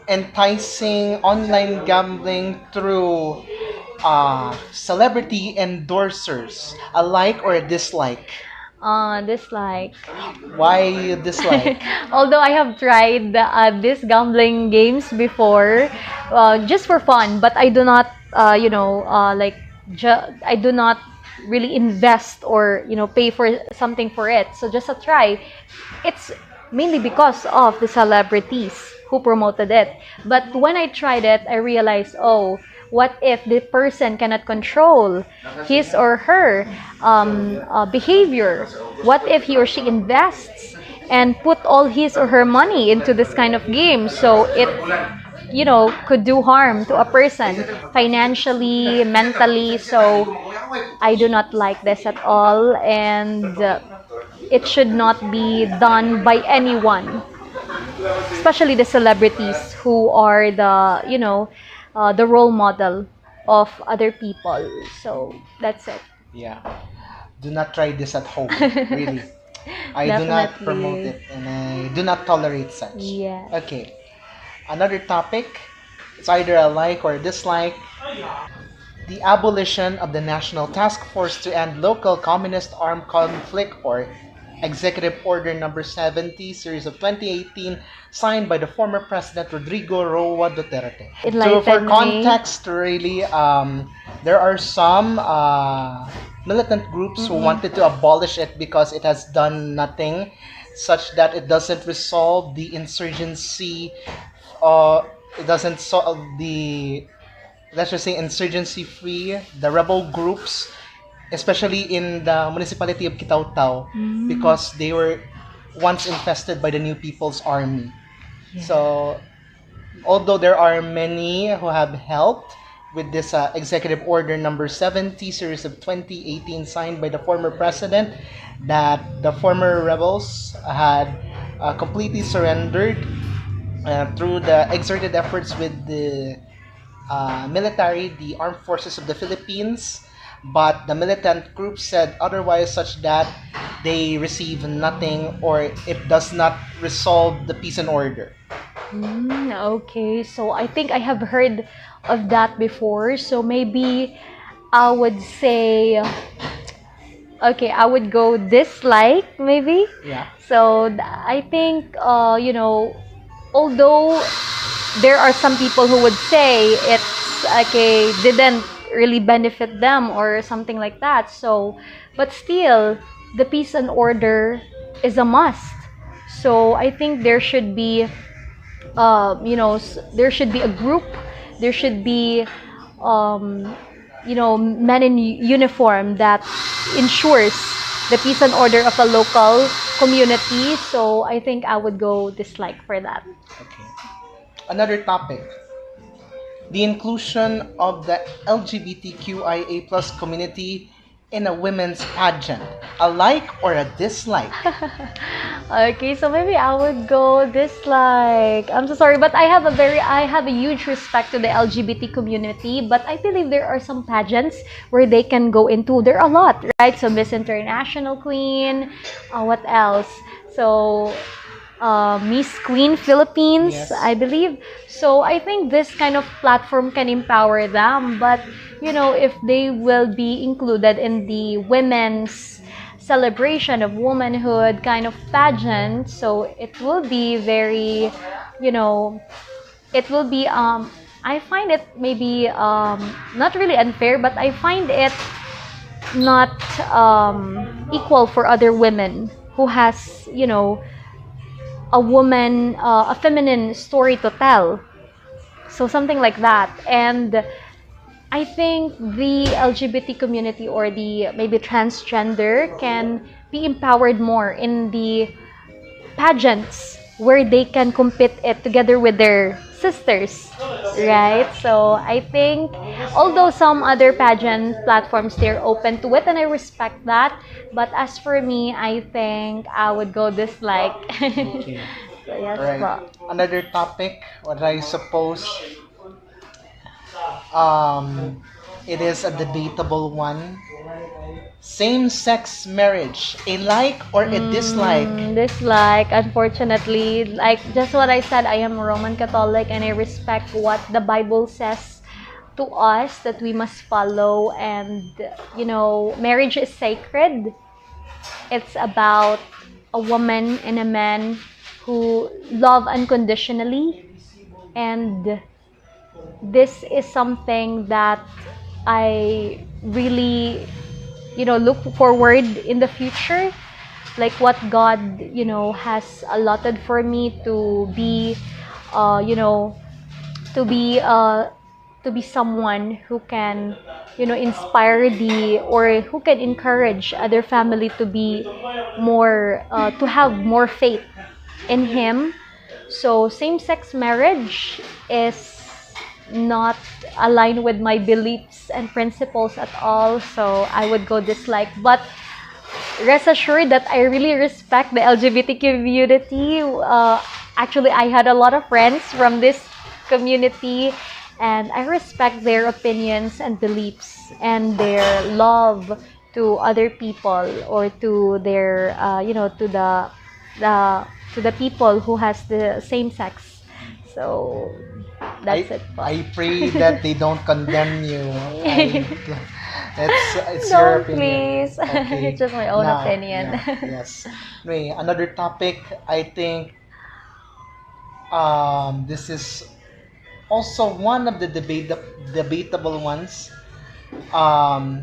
S1: Enticing online gambling through celebrity endorsers. A like or a dislike?
S2: Dislike.
S1: Why you dislike?
S2: Although I have tried these gambling games before, just for fun, but I do not, I do not really invest or pay for something for it. So just a try. It's mainly because of the celebrities who promoted it. But when I tried it, I realized, oh, what if the person cannot control his or her behavior? What if he or she invests and put all his or her money into this kind of game? So it, could do harm to a person financially, mentally. So I do not like this at all, and it should not be done by anyone, especially the celebrities who are the role model of other people. So that's it.
S1: Yeah. Do not try this at home. Really. I do not
S2: Definitely.
S1: promote it and I do not tolerate such.
S2: Yes.
S1: Okay. Another topic. It's either a like or a dislike. The abolition of the National Task Force to End Local Communist Armed Conflict, or Executive Order Number 70, Series of 2018, signed by the former President Rodrigo Roa Duterte. So for
S2: Enlighten me.
S1: context, really, there are some militant groups who wanted to abolish it because it has done nothing, such that it doesn't resolve the insurgency. It doesn't solve the, let's just say, insurgency free, the rebel groups, especially in the municipality of Kitaw-Taw, because they were once infested by the New People's Army. So, although there are many who have helped with this Executive Order Number 70, Series of 2018, signed by the former president, that the former rebels had completely surrendered through the exerted efforts with the military, the armed forces of the Philippines, but the militant group said otherwise, such that they receive nothing or it does not resolve the peace and order.
S2: Okay, so I think I have heard of that before. So maybe I would say, okay, I would go dislike maybe.
S1: Yeah.
S2: So I think, although there are some people who would say it's okay, didn't really benefit them or something like that. So, but still, the peace and order is a must. So I think there should be, there should be a group, there should be, men in uniform that ensures the peace and order of a local community. So I think I would go dislike for that.
S1: Okay. Another topic. The inclusion of the LGBTQIA plus community in a women's pageant. A like or a dislike?
S2: Okay, so maybe I would go dislike. I'm so sorry, but I have a huge respect to the LGBT community, but I believe there are some pageants where they can go into. There are a lot, right? So Miss International Queen, what else? So Miss Queen Philippines,
S1: Yes.
S2: I believe. So I think this kind of platform can empower them, but if they will be included in the women's celebration of womanhood kind of pageant. So it will be very, you know, it will be I find it maybe not really unfair, but I find it not equal for other women who has, a woman, a feminine story to tell. So something like that. And I think the LGBT community or the maybe transgender can be empowered more in the pageants where they can compete it together with their sisters, right? So I think although some other pageant platforms, they're open to it and I respect that, but as for me, I think I would go dislike.
S1: Okay.
S2: So yes
S1: Right.
S2: po.
S1: Another topic, what I suppose um, it is a debatable one. Same-sex marriage, a like or a dislike?
S2: Dislike, unfortunately. Like just what I said, I am a Roman Catholic and I respect what the Bible says to us that we must follow. And, marriage is sacred. It's about a woman and a man who love unconditionally. And this is something that I really, look forward in the future, like what God, has allotted for me to be, you know, to be, to be someone who can, inspire or who can encourage other family to be more, to have more faith in Him. So same-sex marriage is not aligned with my beliefs and principles at all. So I would go dislike. But rest assured that I really respect the LGBT community. Actually, I had a lot of friends from this community, and I respect their opinions and beliefs and their love to other people or to their, to the people who has the same sex. So that's it. Po.
S1: I pray that they don't condemn you. It's your
S2: Don't
S1: opinion.
S2: please.
S1: Okay.
S2: It's just my own
S1: Now,
S2: opinion.
S1: yeah, yes. Anyway, another topic, I think this is also one of the debatable ones. Um,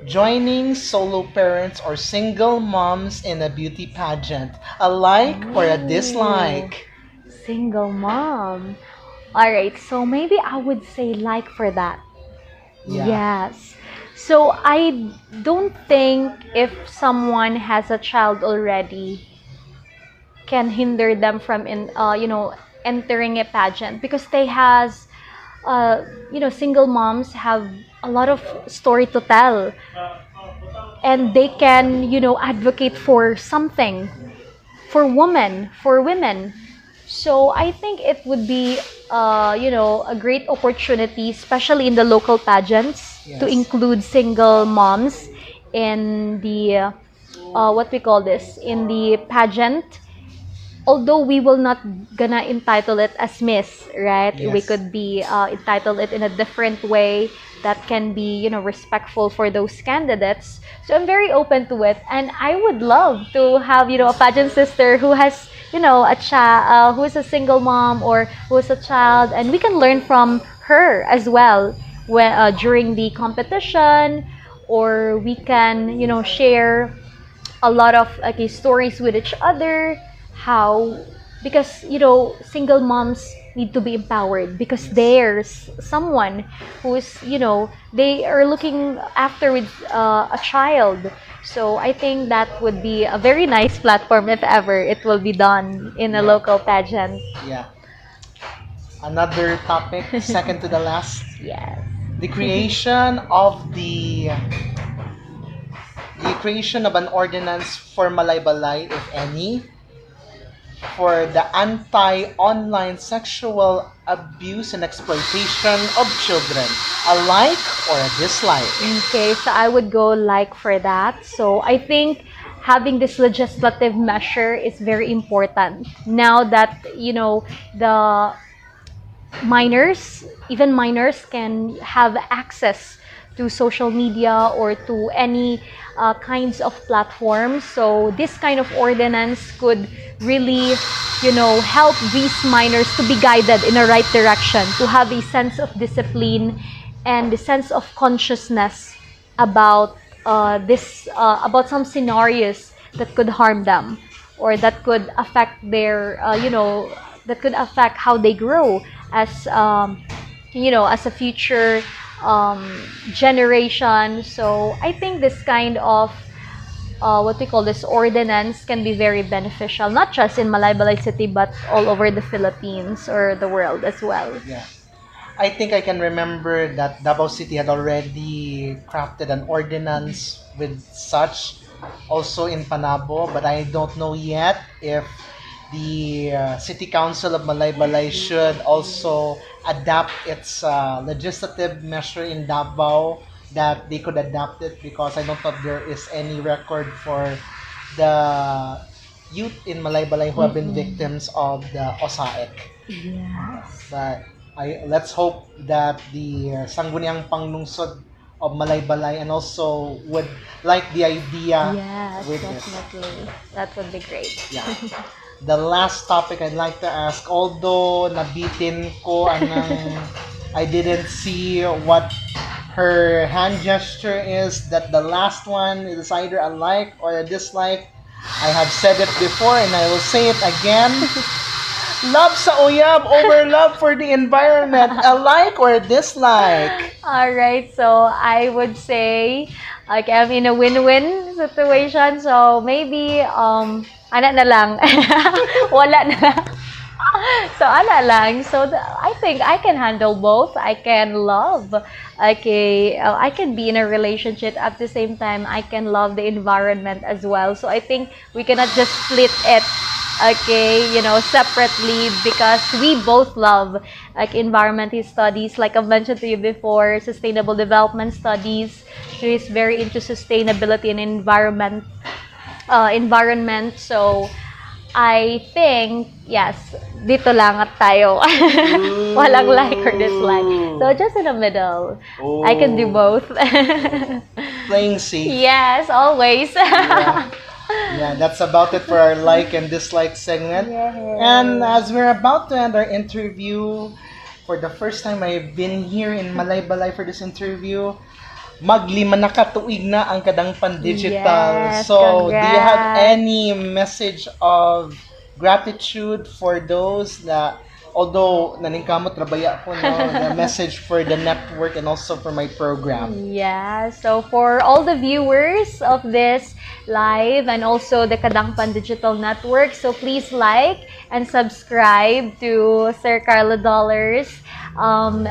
S1: Joining solo parents or single moms in a beauty pageant, a like or a dislike?
S2: Single mom. All right, so maybe I would say like for that.
S1: Yeah.
S2: Yes. So I don't think if someone has a child already can hinder them from entering a pageant because they has single moms have a lot of story to tell and they can advocate for something for women. So I think it would be a great opportunity, especially in the local pageants, to
S1: Yes.
S2: include single moms in the what we call this in the pageant. Although we will not gonna entitle it as Miss, right? We
S1: Yes.
S2: could be entitle it in a different way that can be, respectful for those candidates. So I'm very open to it, and I would love to have, a pageant sister who has, who is a single mom or who is a child, and we can learn from her as well when during the competition, or we can, share a lot of okay stories with each other how because single moms need to be empowered because there's someone who's they are looking after with a child. So I think that would be a very nice platform if ever it will be done in a local pageant.
S1: Yeah. Another topic, second to the last,
S2: Yes.
S1: the creation of an ordinance for Malaybalay, if any, for the anti-online sexual abuse and exploitation of children, a like or a dislike?
S2: Okay, so I would go like for that. So I think having this legislative measure is very important. Now that, the minors, even minors can have access to social media or to any kinds of platforms. So this kind of ordinance could really, help these minors to be guided in the right direction, to have a sense of discipline and a sense of consciousness about about some scenarios that could harm them or that could affect their, that could affect how they grow as, as a future generation. So I think this kind of what we call this ordinance can be very beneficial, not just in Malaybalay City, but all over the Philippines or the world as well.
S1: Yeah. I think I can remember that Davao City had already crafted an ordinance with such also in Panabo, but I don't know yet if the City Council of Malaybalay should also adapt its legislative measure in Davao, that they could adapt it, because I don't know if there is any record for the youth in Malaybalay who have been victims of the OSAEC.
S2: Yes.
S1: But let's hope that the Sangguniang Panglungsod of Malaybalay and also would like the idea
S2: Yes,
S1: with this.
S2: definitely. That would be great.
S1: Yeah. The last topic I'd like to ask, although nabitin ko anang I didn't see what her hand gesture is, that the last one is either a like or a dislike. I have said it before and I will say it again. Love sa uyab over love for the environment. A like or a dislike?
S2: All right, so I would say like I'm in a win-win situation. So maybe ana na lang. Wala na lang. So ana lang. So I think I can handle both. I can love. Okay, I can be in a relationship at the same time. I can love the environment as well. So I think we cannot just split it. Okay, separately, because we both love like environmental studies. Like I've mentioned to you before, sustainable development studies. She is very into sustainability and environment. So I think yes, dito lang at tayo. Walang like or dislike. So just in the middle. I can do both.
S1: Playing safe.
S2: Yes, always.
S1: Yeah. Yeah, that's about it for our like and dislike segment.
S2: Yes.
S1: And as we're about to end our interview, for the first time I've been here in Malaybalay for this interview, maglima na katuig na ang Kadangpan Digital.
S2: Yes,
S1: So, do you have
S2: congrats.
S1: any message of gratitude for those na, although naningkamot trabaya ko, no, the message for the network and also for my program?
S2: Yeah, so for all the viewers of this live and also the Kadangpan Digital Network, so please like and subscribe to Sir Carlo Dollars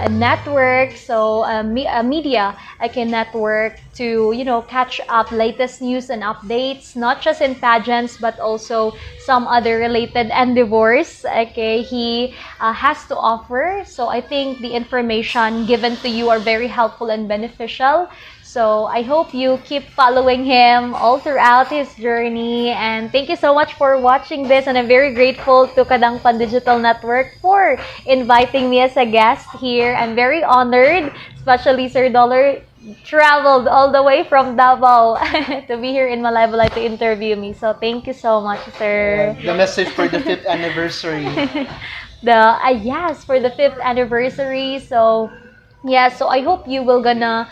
S2: network, so a media network to catch up latest news and updates, not just in pageants but also some other related endeavors he has to offer. So I think the information given to you are very helpful and beneficial. So I hope you keep following him all throughout his journey. And thank you so much for watching this. And I'm very grateful to Kadangpan Digital Network for inviting me as a guest here. I'm very honored, especially Sir Dollar traveled all the way from Davao to be here in Malaybalay to interview me. So thank you so much, sir.
S1: The message for the 5th anniversary.
S2: Yes, for the 5th anniversary. So yeah, so I hope you will gonna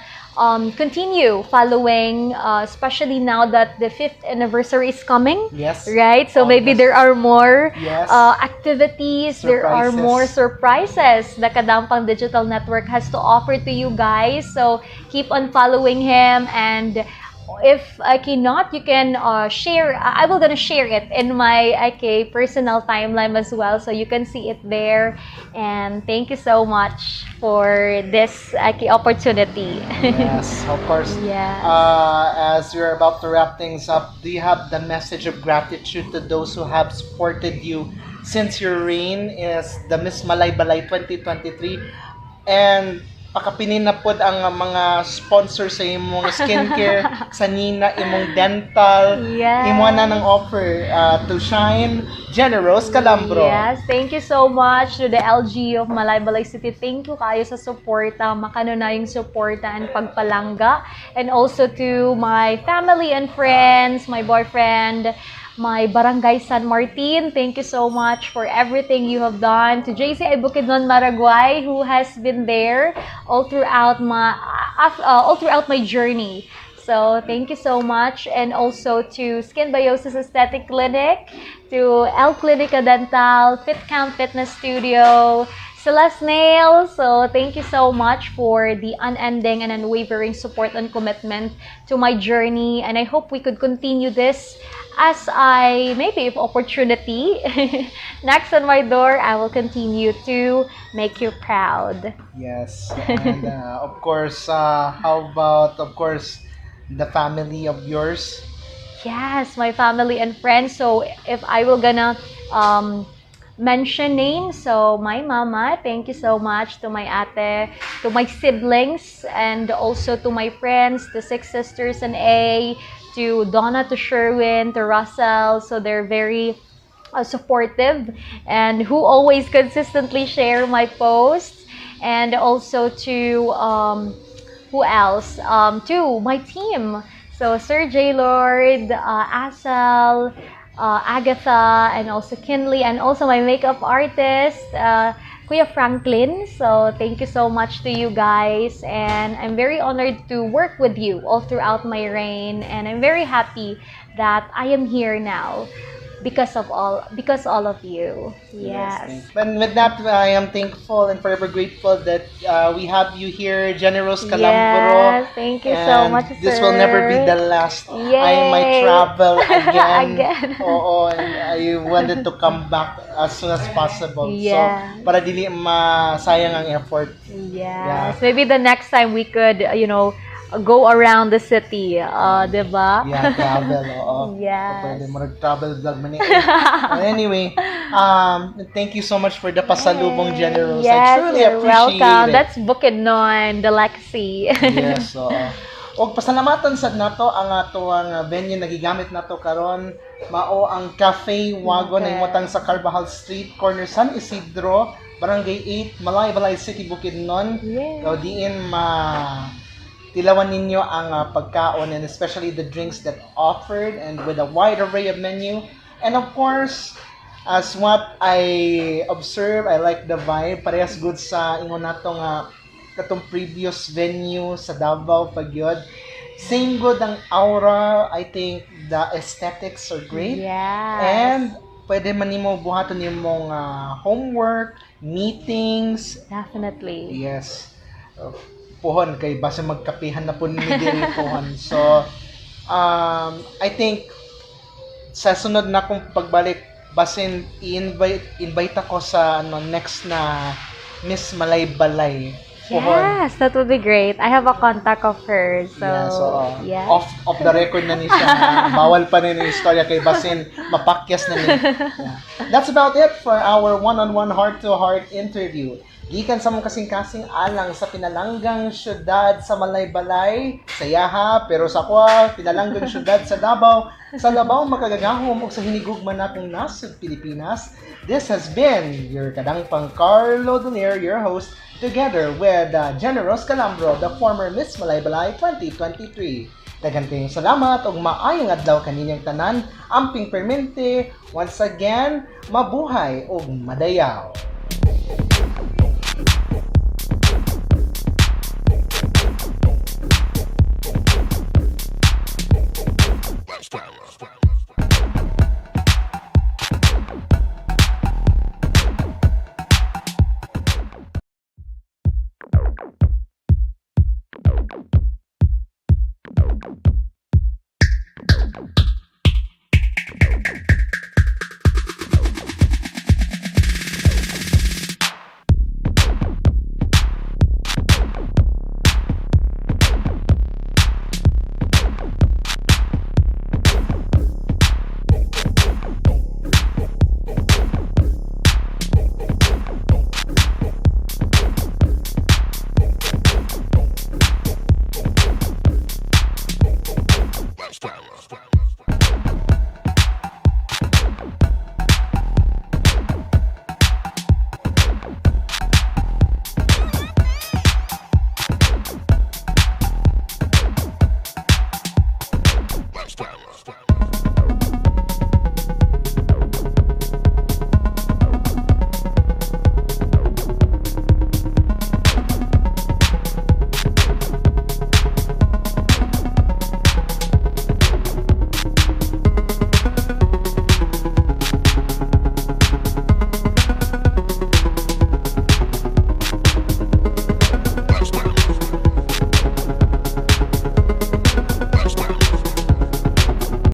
S2: continue following, especially now that the 5th anniversary is coming.
S1: Yes.
S2: Right? So maybe there are more
S1: Yes.
S2: activities, there are more surprises the Kadangpan Digital Network has to offer to you guys. So keep on following him, and if I cannot, you can share. I will gonna share it in my personal timeline as well, so you can see it there. And thank you so much for this opportunity.
S1: Yes, of course.
S2: Yes.
S1: As we're about to wrap things up, do you have the message of gratitude to those who have supported you since your reign as the Miss Malaybalay 2023? And pakapinin na pod ang mga sponsor sa imong skincare, sa nina imong dental,
S2: Yes.
S1: imo na ng offer to shine, Genirose Calambro.
S2: Yes, thank you so much to the LG of Malaybalay City. Thank you kayo sa suporta, makanunayong suporta and pagpalangga. And also to my family and friends, my boyfriend, my barangay San Martin. Thank you so much for everything you have done. To JC Bukidnon Maraguay, who has been there all throughout my journey. So thank you so much. And also to Skin Biosis Aesthetic Clinic, to L Clinica Dental, Fit Camp Fitness Studio, Celeste Nail. So thank you so much for the unending and unwavering support and commitment to my journey. And I hope we could continue this as maybe if opportunity knocks on my door, I will continue to make you proud.
S1: Yes. And of course, how about, of course, the family of yours?
S2: Yes, my family and friends. So if I will gonna mention names, so my mama, thank you so much, to my ate, to my siblings, and also to my friends, the 6 sisters and A, to Donna, to Sherwin, to Russell. So they're very supportive and who always consistently share my posts. And also to who else? To my team. So Sir J. Lord, Asal, Agatha, and also Kinley, and also my makeup artist, Kuya Franklin. So thank you so much to you guys, and I'm very honored to work with you all throughout my reign, and I'm very happy that I am here now because all of you. Yes.
S1: And with that, I am thankful and forever grateful that we have you here, Genirose Calambro.
S2: Yes, thank you so
S1: And
S2: much,
S1: this
S2: sir.
S1: will never be the last. I might
S2: Yay.
S1: travel again.
S2: Again.
S1: Oo, and I wanted to come back as soon as possible.
S2: Yes.
S1: So, para dili masayang ang effort.
S2: Yes. Maybe the next time we could, go around the city, diba?
S1: Yeah, travel. Oo.
S2: Yes.
S1: Pwede mo travel vlog man eh. Anyway, thank you so much for the pasalubong, Genirose. I
S2: Yes,
S1: truly
S2: you're
S1: appreciate
S2: welcome.
S1: it.
S2: That's Bukidnon, the Legacy.
S1: Yes, oo. Og pasalamatan sad nato ang atoang venue nagigamit nato karon, mao ang Cafe Wagon na imutang sa Carvajal Street, corner San Isidro, Barangay 8, Malaybalay City, Bukidnon.
S2: Yes.
S1: So diin tilawan ninyo ang pagkaon, and especially the drinks that offered, and with a wide array of menu. And of course, as what I observe, I like the vibe. Parehas good sa ingon nato nga katong previous venue sa Davao pagyod. Same good ang aura. I think the aesthetics are great.
S2: Yes.
S1: And pwede man nimo buhaton nimong homework, meetings.
S2: Definitely.
S1: Yes. Pohon kay basta magkapihan na po ni diri pohon. So I think sa sunod na kong pagbalik, basin i-invite ako sa next na Miss Malaybalay.
S2: Yes, that would be great. I have a contact of her. So,
S1: yeah, so off the record na ni siya. Bawal pa na yung istorya kay basin mapakyas na niya. Yeah. That's about it for our one-on-one heart-to-heart interview. Gikan sa mong kasing-kasing alang sa pinalanggang syudad sa Malaybalay, sa Yaha, pero sa kwa, pinalanggang syudad sa Davao, sa Labaw makagagahom o sa hinigugman natong nasud Pilipinas. This has been your Kadangpan Carlo Donier, your host, together with Genirose Calambro, the former Miss Malaybalay 2023. Daghang kayong salamat ug maayong adlaw kaninyang tanan, amping permente. Once again, mabuhay ug madayaw.